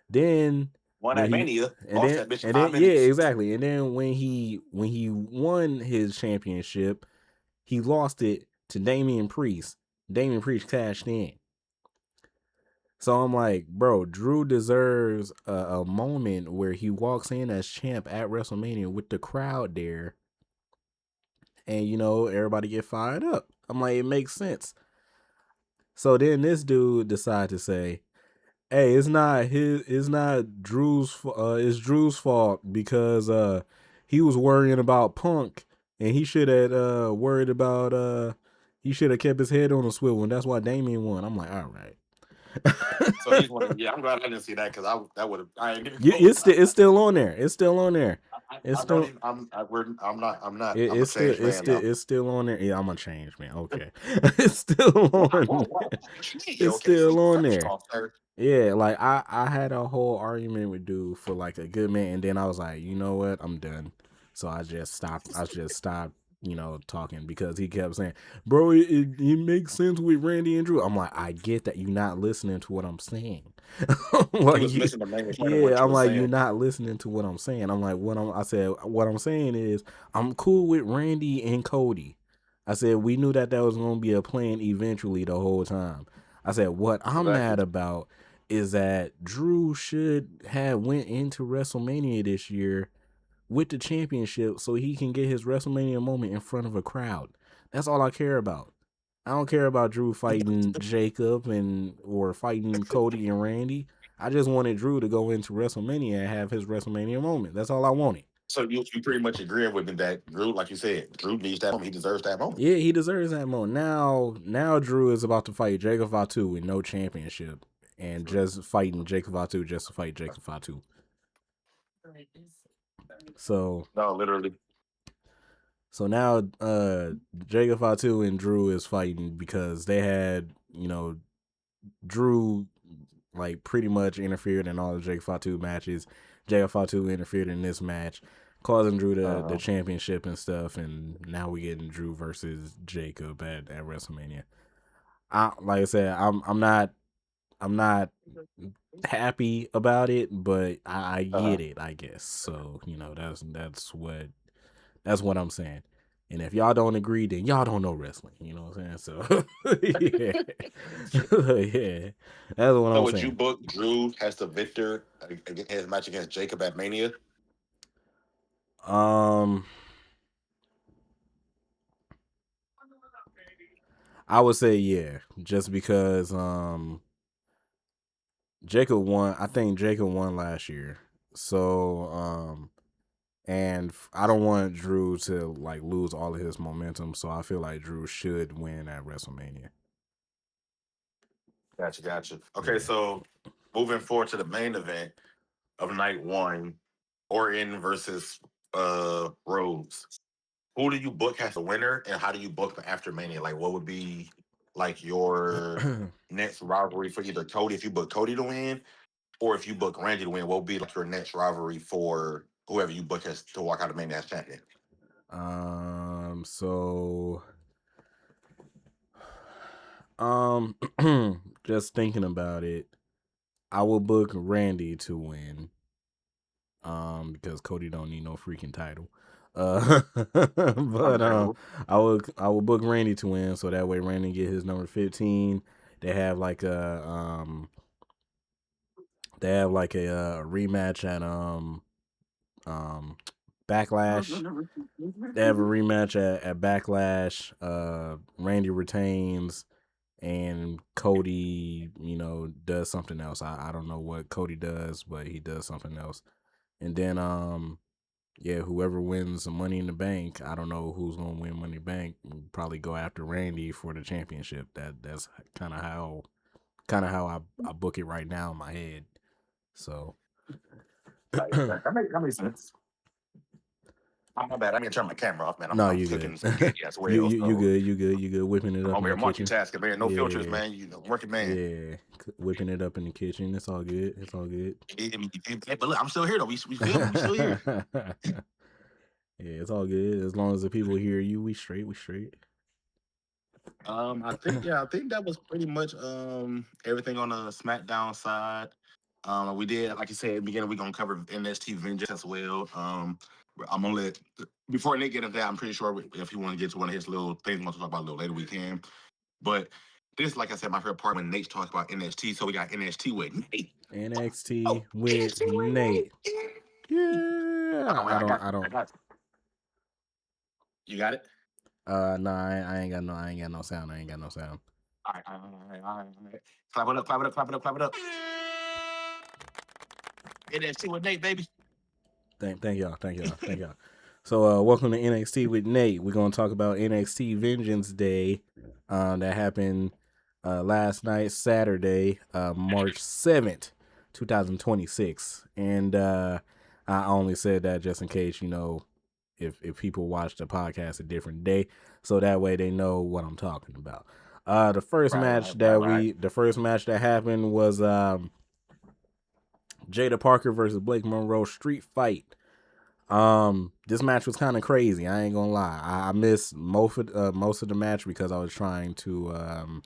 Then Won at Mania, and then yeah, exactly. And then when he won his championship, he lost it to Damian Priest. Damian Priest cashed in. So I'm like, bro, Drew deserves a moment where he walks in as champ at WrestleMania with the crowd there. And, everybody get fired up. I'm like, it makes sense. So then this dude decided to say, hey, it's not Drew's, it's Drew's fault because he was worrying about Punk and he should have worried about, he should have kept his head on a swivel, and that's why Damian won. I'm like, all right. So he's one. Yeah, I'm glad I didn't see that because that would have. It's still on there. It's still on there. I'm not. It's still on there. Yeah, I'm a change man. Okay, it's still on. It's still on there. Yeah, like I had a whole argument with dude for like a good minute, and then I was like, you know what, I'm done. So I just stopped. Talking because he kept saying, bro, it makes sense with Randy and Drew. I'm like, I get that you're not listening to what I'm saying. Like, I'm like, you're not listening to what I'm saying. I'm like, what I'm saying is I'm cool with Randy and Cody. I said, we knew that was going to be a plan eventually the whole time. I said, what I'm mad about is that Drew should have went into WrestleMania this year with the championship so he can get his WrestleMania moment in front of a crowd. That's all I care about. I don't care about Drew fighting Jacob or fighting Cody and Randy. I just wanted Drew to go into WrestleMania and have his WrestleMania moment. That's all I wanted. So you pretty much agreeing with me that Drew, like you said, Drew needs that moment. He deserves that moment. Yeah, he deserves that moment. Now Drew is about to fight Jacob Fatu with no championship and just fighting Jacob Fatu just to fight Jacob Fatu. So No, literally. So now Jacob Fatu and Drew is fighting because they had, Drew like pretty much interfered in all the Jacob Fatu matches. Jacob Fatu interfered in this match, causing Drew the championship and stuff, and now we getting Drew versus Jacob at WrestleMania. Like I said, I'm not happy about it, but I get it, I guess. So, that's what I'm saying. And if y'all don't agree, then y'all don't know wrestling. You know what I'm saying? So yeah. Yeah. That's what I'm saying. So would you book Drew as the victor in his match against Jacob at Mania? I would say yeah, just because Jacob won. I think Jacob won last year. So and I don't want Drew to like lose all of his momentum, so I feel like Drew should win at WrestleMania. Gotcha. Okay, Yeah. so moving forward to the main event of night one, Orton versus Rhodes. Who do you book as the winner, and how do you book after Mania? Like, what would be like your next rivalry for either Cody if you book Cody to win, or if you book Randy to win? What would be like your next rivalry for whoever you book as to walk out of Mania as champion? So just thinking about it, I will book Randy to win. Because Cody don't need no freaking title. But I will book Randy to win, so that way Randy get his number 15. They have like a rematch at Backlash. They have a rematch at Backlash. Randy retains and Cody, does something else. I don't know what Cody does, but he does something else. And then whoever wins the Money in the Bank, I don't know who's gonna win Money in the Bank. Probably go after Randy for the championship. That's kind of how I book it right now in my head. So that makes sense. My bad. I need to turn my camera off, man. I'm you cooking good. As well. You good. Whipping it up. I'm in over the here kitchen. multitasking, man. No filters, man. Working man. Yeah, whipping it up in the kitchen. It's all good. But look, I'm still here though. We filming. We still here. Yeah, it's all good. As long as the people hear you, we straight. I think that was pretty much everything on the SmackDown side. We did, like you said at the beginning, we're gonna cover NXT Vengeance as well. I'm gonna let before Nick get into that, I'm pretty sure if you want to get to one of his little things we want to talk about a little later, we can. But this, like I said, my favorite part when Nate talks about NXT. So we got NXT with Nate. NXT with Nate. Yeah, I don't. You got it. No, I ain't got no sound. I ain't got no sound. All right. Clap it up. NXT with Nate, baby. Thank y'all. So welcome to NXT with Nate. We're gonna talk about NXT Vengeance Day that happened last night, Saturday, March 7th, 2026. And I only said that just in case, if people watch the podcast a different day, so that way they know what I'm talking about. The first match that happened was Jada Parker versus Blake Monroe street fight. This match was kind of crazy. I ain't gonna lie. I missed most of the match because I was trying to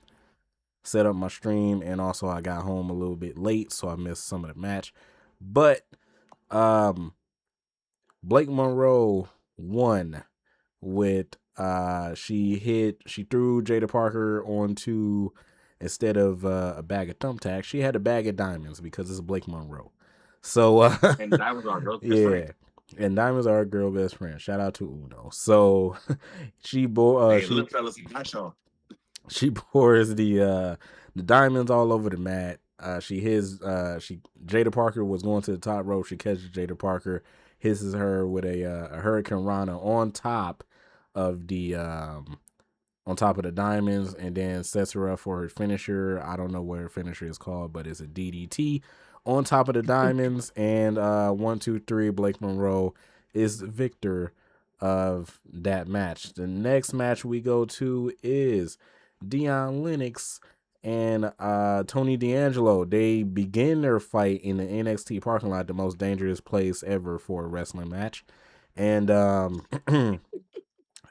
set up my stream, and also I got home a little bit late, so I missed some of the match. But Blake Monroe won with she threw Jada Parker onto, instead of a bag of thumbtacks, she had a bag of diamonds because it's Blake Monroe. So and diamonds are girls' best friend. And diamonds are a girl best friend. Shout out to Uno. So she She pours the diamonds all over the mat. She Jada Parker was going to the top rope. She catches Jada Parker, hisses her with a Hurricane Rana on top of the diamonds, and then sets her up for her finisher. I don't know what her finisher is called, but it's a DDT on top of the diamonds. And 1, 2, 3, Blake Monroe is the victor of that match. The next match we go to is Dion Lennox and Tony D'Angelo. They begin their fight in the NXT parking lot, the most dangerous place ever for a wrestling match. And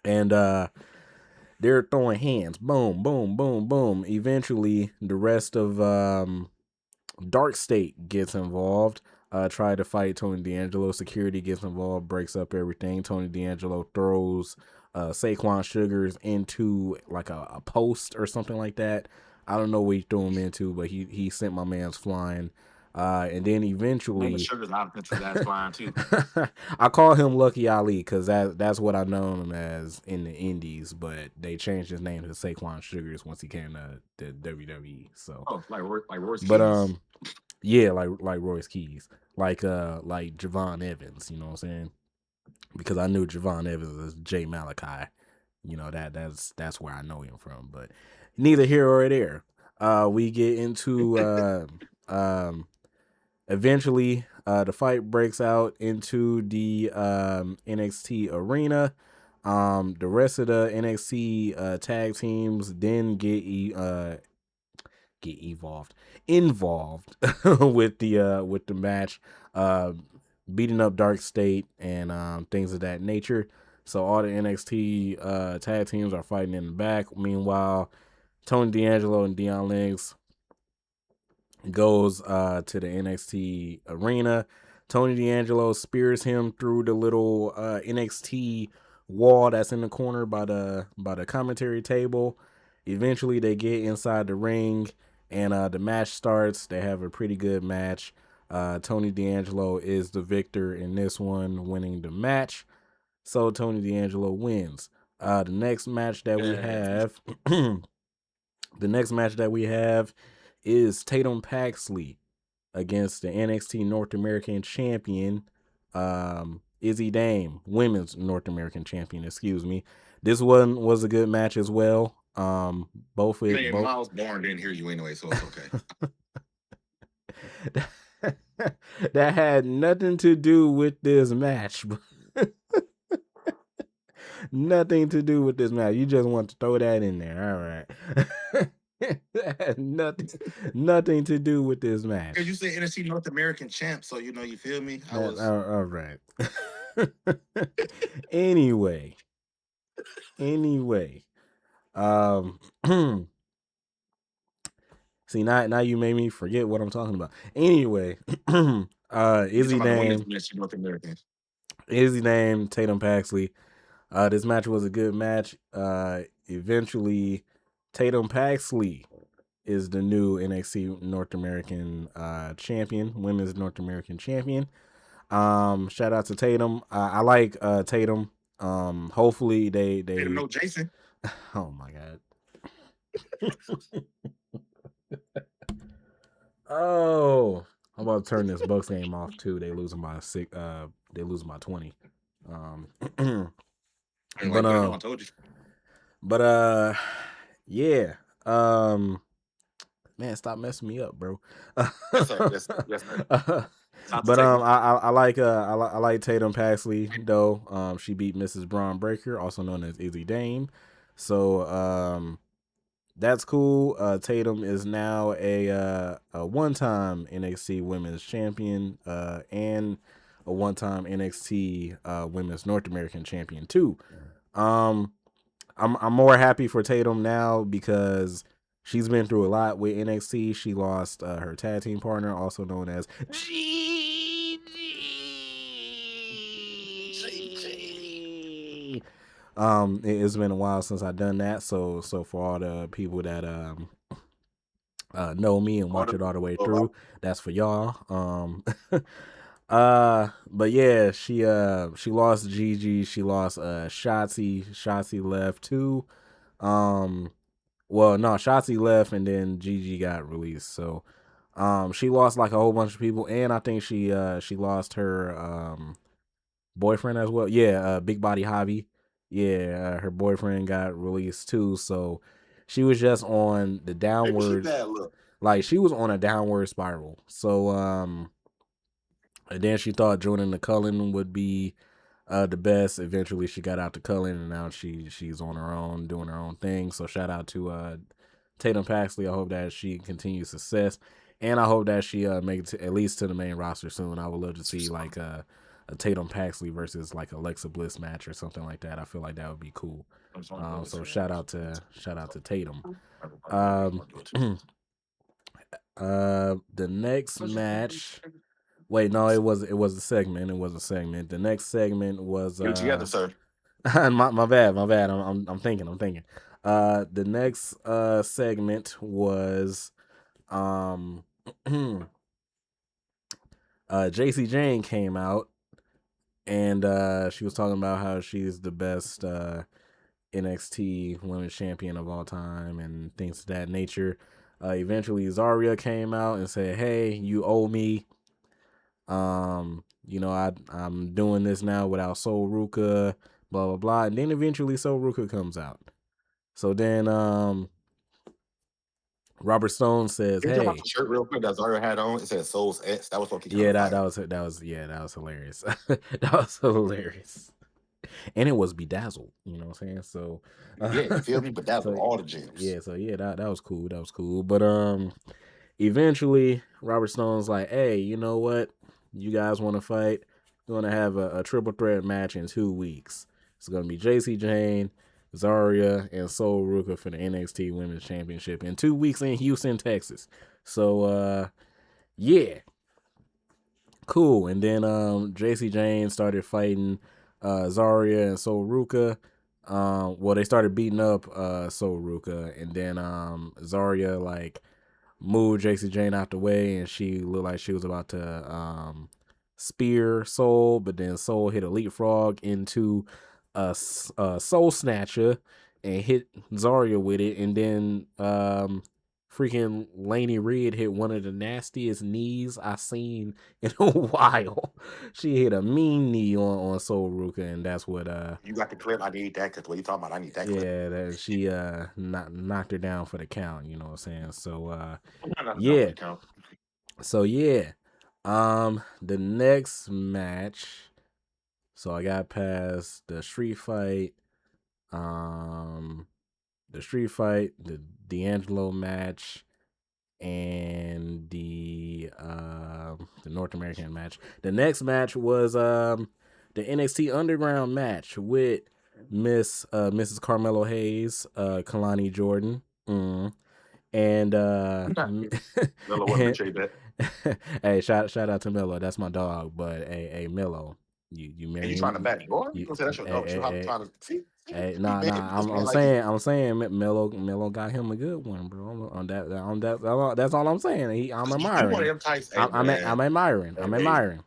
and they're throwing hands. Boom, boom, boom, boom. Eventually, the rest of Dark State gets involved. Try to fight Tony D'Angelo. Security gets involved, breaks up everything. Tony D'Angelo throws Saquon Sugars into like a post or something like that. I don't know what he threw him into, but he sent my man's flying. And then eventually, Sugar's out of control. That's flying too. I call him Lucky Ali because that's what I know him as in the Indies, but they changed his name to Saquon Sugars once he came to the WWE. So, like Royce but Keys. yeah, like Royce Keys, like Javon Evans. You know what I'm saying? Because I knew Javon Evans as Jay Malachi. You know that's where I know him from. But neither here or there. We get into eventually, the fight breaks out into the NXT arena. The rest of the NXT tag teams then get involved with the match, beating up Dark State and things of that nature. So all the NXT tag teams are fighting in the back. Meanwhile, Tony D'Angelo and Dion Lennox goes to the NXT arena. Tony D'Angelo spears him through the little NXT wall that's in the corner by the commentary table. Eventually, they get inside the ring, and the match starts. They have a pretty good match. Tony D'Angelo is the victor in this one, winning the match. So Tony D'Angelo wins. The next match that we have, the next match that we have is Tatum Paxley against the NXT North American Champion, Izzy Dame, Women's North American Champion. Excuse me. This one was a good match as well. Both. Miles Bourne didn't hear you anyway, so it's okay. That had nothing to do with this match. Nothing to do with this match. You just want to throw that in there. All right. That had nothing to do with this match. Because you say NXT North American champ, so you feel me? All right. Anyway. See, now you made me forget what I'm talking about. Anyway, Izzy Dame, Tatum Paxley. This match was a good match. Eventually, Tatum Paxley is the new NXT North American champion, Women's North American champion. Shout out to Tatum. I like Tatum. Hopefully they Tatum know Jason. Oh my god. Oh, I'm about to turn this Bucks game off too. They losing by 6. They losing by 20. I told you. But yeah. Man, stop messing me up, bro. Yes, sir. But I like Tatum Paxley though. She beat Mrs. Braun Breaker, also known as Izzy Dame. So that's cool. Tatum is now a one-time NXT Women's Champion and a one-time NXT Women's North American Champion too. I'm more happy for Tatum now because she's been through a lot with NXT. She lost her tag team partner, also known as GG. It's been a while since I've done that. So for all the people that know me and watch it all the way through, that's for y'all. But yeah, she lost Gigi. She lost Shotzi. Shotzi left too. Well, no, Shotzi left and then Gigi got released. So she lost like a whole bunch of people, and I think she lost her boyfriend as well. Yeah, Big Body Javi. Yeah, her boyfriend got released too. So she was just on the downward, like she was on a downward spiral. So and then she thought joining the Cullen would be the best. Eventually, she got out to Cullen, and now she's on her own, doing her own thing. So shout out to Tatum Paxley. I hope that she continues success, and I hope that she makes it at least to the main roster soon. I would love to see like a Tatum Paxley versus like Alexa Bliss match or something like that. I feel like that would be cool. So shout out to Tatum. The next match. Wait, no, it was a segment. It was a segment. The next segment was Get it together, sir. my bad. I'm thinking. The next segment was JC Jane came out and she was talking about how she's the best NXT Women's Champion of all time and things of that nature. Eventually Zarya came out and said, "Hey, you owe me. You know, I'm doing this now without Sol Ruka, blah blah blah." And then eventually Sol Ruka comes out. So then Robert Stone says, Can you talk about "Hey." the shirt real quick that Zarya had on? It said Soul's X. That was fucking Yeah, that was hilarious. That was hilarious. And it was bedazzled, you know what I'm saying? So yeah, you feel me? But that was so, all the gems. Yeah, so yeah, that was cool. That was cool. But eventually Robert Stone's like, "Hey, you know what? You guys want to fight? We're gonna have a triple threat match in 2 weeks. It's gonna be JC Jane, Zarya, and Sol Ruka for the NXT Women's Championship in 2 weeks in Houston, Texas." So yeah. Cool. And then JC Jane started fighting Zarya and Sol Ruka. Well, they started beating up Sol Ruka, and then Zarya like moved JC Jane out the way, and she looked like she was about to spear Sol, but then Sol hit a leapfrog into a Soul Snatcher and hit Zarya with it, and then freaking Laney Reed hit one of the nastiest knees I've seen in a while. She hit a mean knee on Sol Ruka, and that's what You got the clip. I need that because what you talking about? I need that clip. yeah, that she knocked her down for the count, you know what I'm saying? So yeah. So yeah. The next match. So I got past the street fight, the D'Angelo match, and the North American match. The next match was the NXT Underground match with Mrs. Carmelo Hayes, Kalani Jordan, and hey, shout out to Melo. That's my dog. But hey Melo, you marry you trying to him. back door? You say that's your dog? I'm trying to see. Hey, I'm saying Melo got him a good one, bro. That's all I'm saying. I'm admiring. I'm admiring.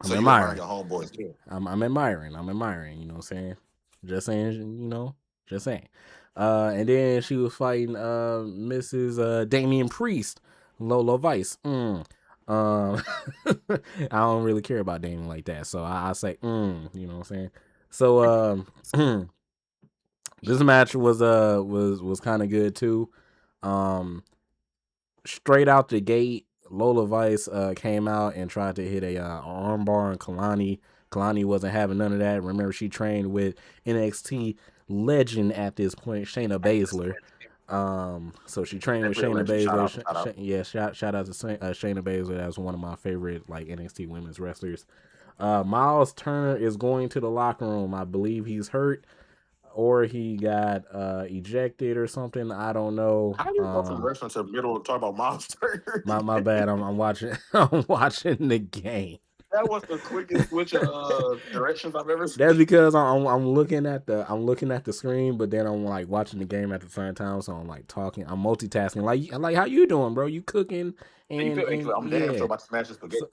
So you admire your homeboys too. I'm admiring. You know what I'm saying? Just saying, you know, just saying. And then she was fighting Mrs. Damian Priest, Lolo Vice. I don't really care about Damian like that, so I say, you know what I'm saying? So this match was kind of good too. Straight out the gate, Lola Vice came out and tried to hit a armbar on Kalani. Kalani wasn't having none of that. Remember, she trained with NXT legend at this point, Shayna Baszler. So she trained with Shayna Baszler. Shout out to Shayna Baszler. That was one of my favorite like NXT women's wrestlers. Miles Turner is going to the locker room. I believe he's hurt, or he got ejected or something. I don't know. How do you go from wrestling to the middle of talking about Miles Turner? My bad. I'm watching. I'm watching the game. That was the quickest switch of directions I've ever seen. That's because I'm looking at the screen, but then I'm like watching the game at the same time. So I'm like talking. I'm multitasking. Like how you doing, bro? You cooking? And I'm damn sure about to smash this spaghetti.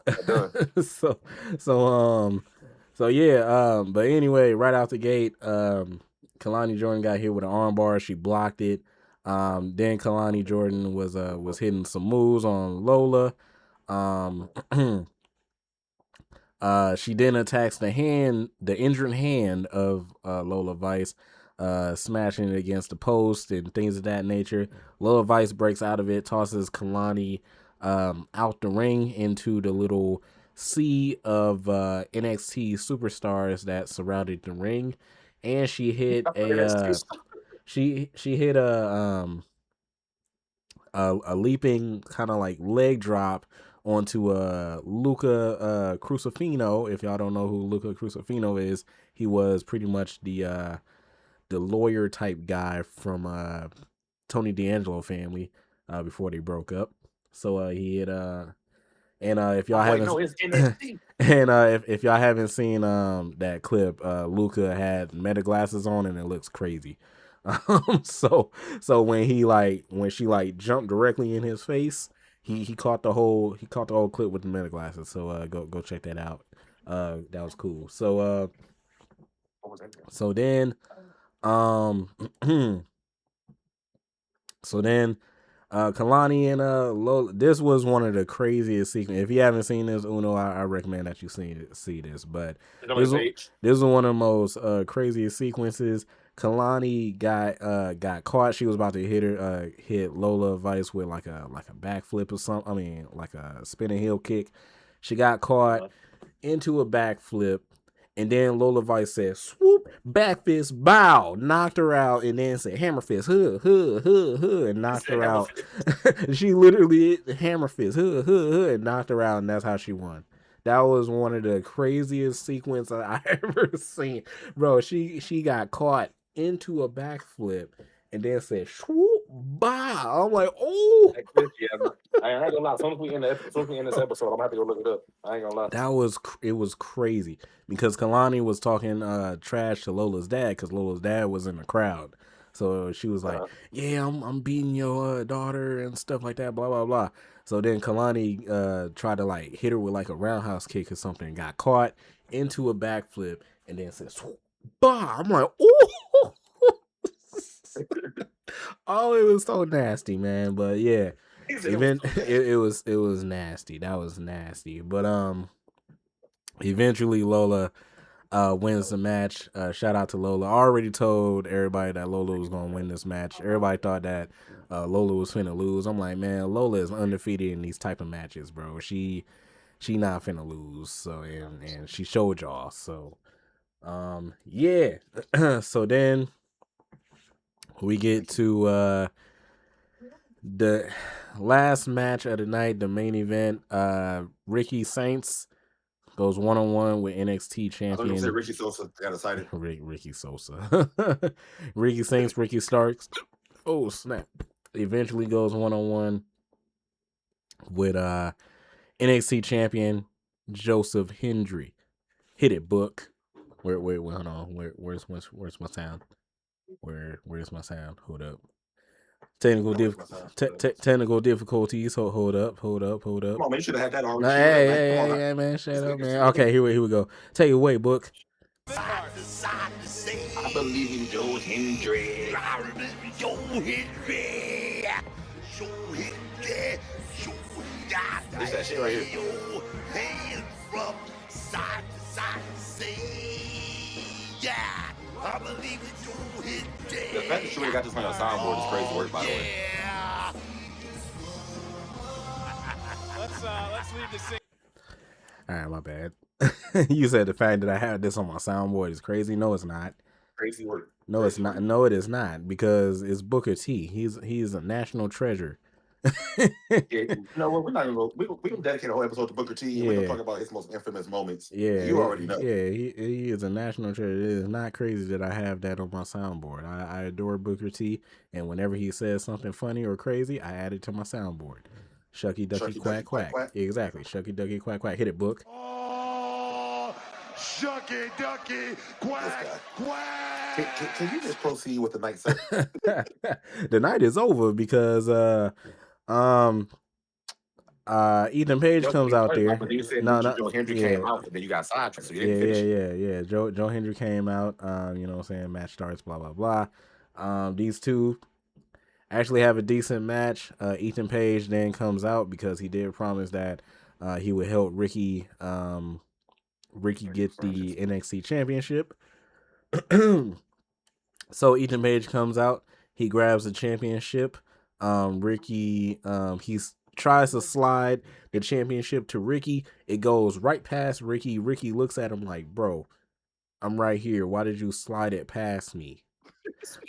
So yeah. But anyway, right out the gate, Kalani Jordan got hit with an armbar. She blocked it. Then Kalani Jordan was hitting some moves on Lola. She then attacks the injured hand of Lola Vice, smashing it against the post and things of that nature. Lola Vice breaks out of it, tosses Kalani out the ring into the little sea of NXT superstars that surrounded the ring, and she hit she hit a leaping kind of like leg drop onto Luca Crucifino. If y'all don't know who Luca Crucifino is, he was pretty much the lawyer type guy from Tony D'Angelo family before they broke up. So he hit and if y'all if y'all haven't seen that clip, Luca had meta glasses on and it looks crazy. So when she jumped directly in his face, he caught the whole clip with the meta glasses. So go check that out. That was cool. So then Kalani and Lola, this was one of the craziest sequences. If you haven't seen this, Uno, I recommend that you see this. But this is one of the most craziest sequences. Kalani got caught. She was about to hit Lola Vice with like a backflip or something. I mean, like a spinning heel kick. She got caught into a backflip. And then Lola Vice said, swoop, back fist, bow, knocked her out, and then said, hammer fist, and knocked her out. She literally hit the hammer fist, and knocked her out, and that's how she won. That was one of the craziest sequences I ever seen. Bro, she got caught into a backflip, and then said, swoop, bow. I'm like, oh. I ain't gonna lie. Soon as we end this episode, I'm gonna have to go look it up. I ain't gonna lie. It was crazy because Kalani was talking trash to Lola's dad because Lola's dad was in the crowd. So she was like, "Yeah, I'm beating your daughter and stuff like that." Blah blah blah. So then Kalani tried to like hit her with like a roundhouse kick or something, got caught into a backflip, and then said, "Bah!" I'm like, "Oh." Oh, it was so nasty, man. But yeah. It was nasty. That was nasty. But eventually Lola wins the match. Shout out to Lola. I already told everybody that Lola was gonna win this match. Everybody thought that Lola was finna lose. I'm like, man, Lola is undefeated in these type of matches, bro. She not finna lose. So and she showed y'all. So yeah. So then we get to the last match of the night, the main event. Ricky Saints goes 1-on-1 with NXT champion. I thought Ricky Sosa got excited. Ricky Sosa. Ricky Saints, Ricky Starks. Oh snap! Eventually goes 1-on-1 with NXT champion Joseph Hendry. Hit it, book. Wait, hold on. Where's my sound? Where's my sound? Hold up. Technical difficulties. Hold up. Come on, man, you should have had that already. Hey, man, shut up, man. Okay, here we go. Take it away, book. I believe in Joe Hendry. I remember Joe Hendry. Joe Hendry. This that shit right here. Your hand from side to side. Say, yeah. I believe in Joe Hendry. The fact that you really got this on your soundboard is crazy work, by the way. Yeah. Let's leave the scene. All right, my bad. You said the fact that I have this on my soundboard is crazy. No, it's not. Crazy work. No, it's not. No, it is not, because it's Booker T. He's a national treasure. Yeah, no, we're not gonna go. We can dedicate a whole episode to Booker T. And we're gonna talk about his most infamous moments. Yeah, you already know. Yeah, he is a national treasure. It is not crazy that I have that on my soundboard. I adore Booker T, and whenever he says something funny or crazy, I add it to my soundboard. Shucky Ducky Quack Quack. Exactly. Shucky Ducky Quack Quack. Hit it, book. Oh, Shucky Ducky Quack Quack. Can you just proceed with the night segment? The night is over because Ethan Page comes out there. You said Joe Hendry came out, and then you got sidetracked, so you didn't finish. Yeah. Joe Hendry came out. You know what I'm saying? Match starts, blah blah blah. These two actually have a decent match. Ethan Page then comes out because he did promise that he would help Ricky get the NXT championship. So Ethan Page comes out. He grabs the championship. Ricky he tries to slide the championship to Ricky. It goes right past Ricky. Ricky looks at him like, bro, I'm right here. Why did you slide it past me?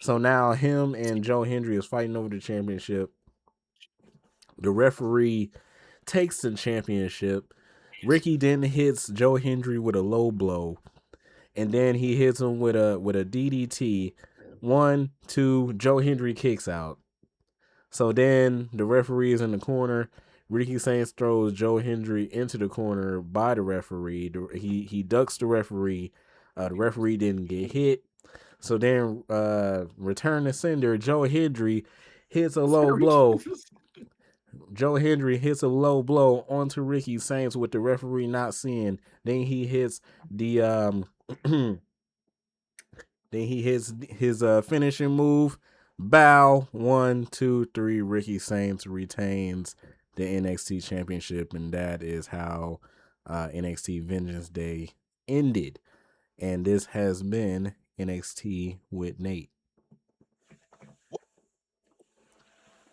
So now him and Joe Hendry is fighting over the championship. The referee takes the championship. Ricky then hits Joe Hendry with a low blow, and then he hits him with a DDT. 1, 2, Joe Hendry kicks out. So then the referee is in the corner. Ricky Saints throws Joe Hendry into the corner by the referee. He ducks the referee. The referee didn't get hit. So then return to sender, Joe Hendry hits a low blow. Joe Hendry hits a low blow onto Ricky Saints with the referee not seeing. Then he hits the then he hits his finishing move. Bow. 1, 2, 3. Ricky Saints retains the NXT championship, and that is how NXT Vengeance Day ended. And this has been NXT with Nate.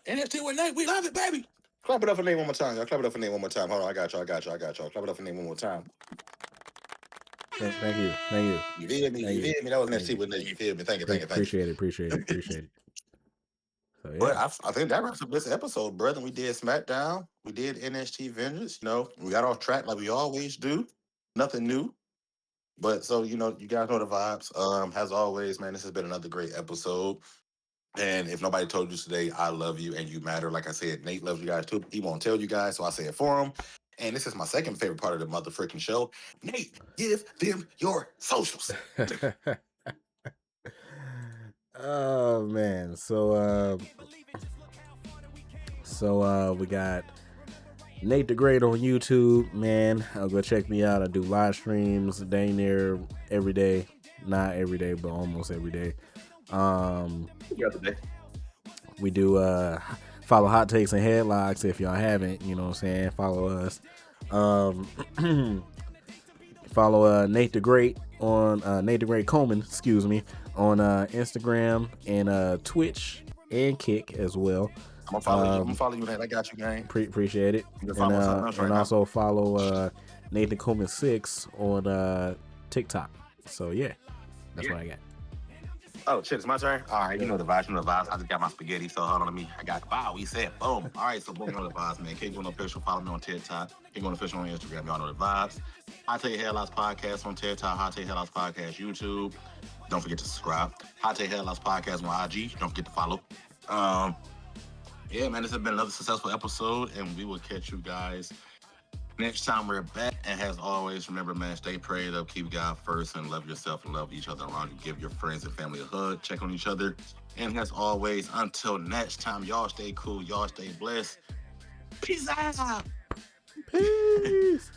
NXT with Nate, we love it, baby. Clap it up for Nate one more time, y'all. Clap it up for Nate one more time. Hold on, I got y'all. Clap it up for Nate one more time. Thank you. You feel me? You feel me? That was NXT with Nate. You feel me? Thank you. Appreciate it. So, yeah. But I think that wraps up this episode, brother. We did SmackDown. We did NXT Vengeance. You know, we got off track like we always do. Nothing new. But so, you know, you guys know the vibes. As always, man, this has been another great episode. And if nobody told you today, I love you and you matter. Like I said, Nate loves you guys too. He won't tell you guys, so I say it for him. And this is my second favorite part of the motherfucking show. Nate, give them your socials. Oh man, so we got Nate the Great on YouTube, man. Go check me out. I do live streams dang near every day. Not every day, but almost every day. We do follow Hottakes&Headlocks if y'all haven't, you know what I'm saying? Follow us. Follow Nate the Great on Nate the Great Coleman, on Instagram and Twitch and Kick as well. I'm gonna follow you, man. I got you, gang. Appreciate it. And also follow Nathan Coleman 6 on TikTok. So yeah, that's what I got. Oh shit, it's my turn. All right, you know the vibes. I just got my spaghetti, so hold on I got wow. We said boom. All right, so boom, you know the vibes, man. King Going Official, follow me on TikTok. King Going Official on Instagram. Y'all know the vibes. Hottakes&Headlocks podcast on TikTok. Hottakes&Headlocks podcast YouTube. Don't forget to subscribe. Hottakes&Headlocks podcast on IG. Don't forget to follow. Yeah, man, this has been another successful episode, and we will catch you guys next time we're back. And as always, remember, man, stay prayed up, keep God first, and love yourself and love each other around you. Give your friends and family a hug, check on each other. And as always, until next time, y'all stay cool, y'all stay blessed. Peace out. Peace.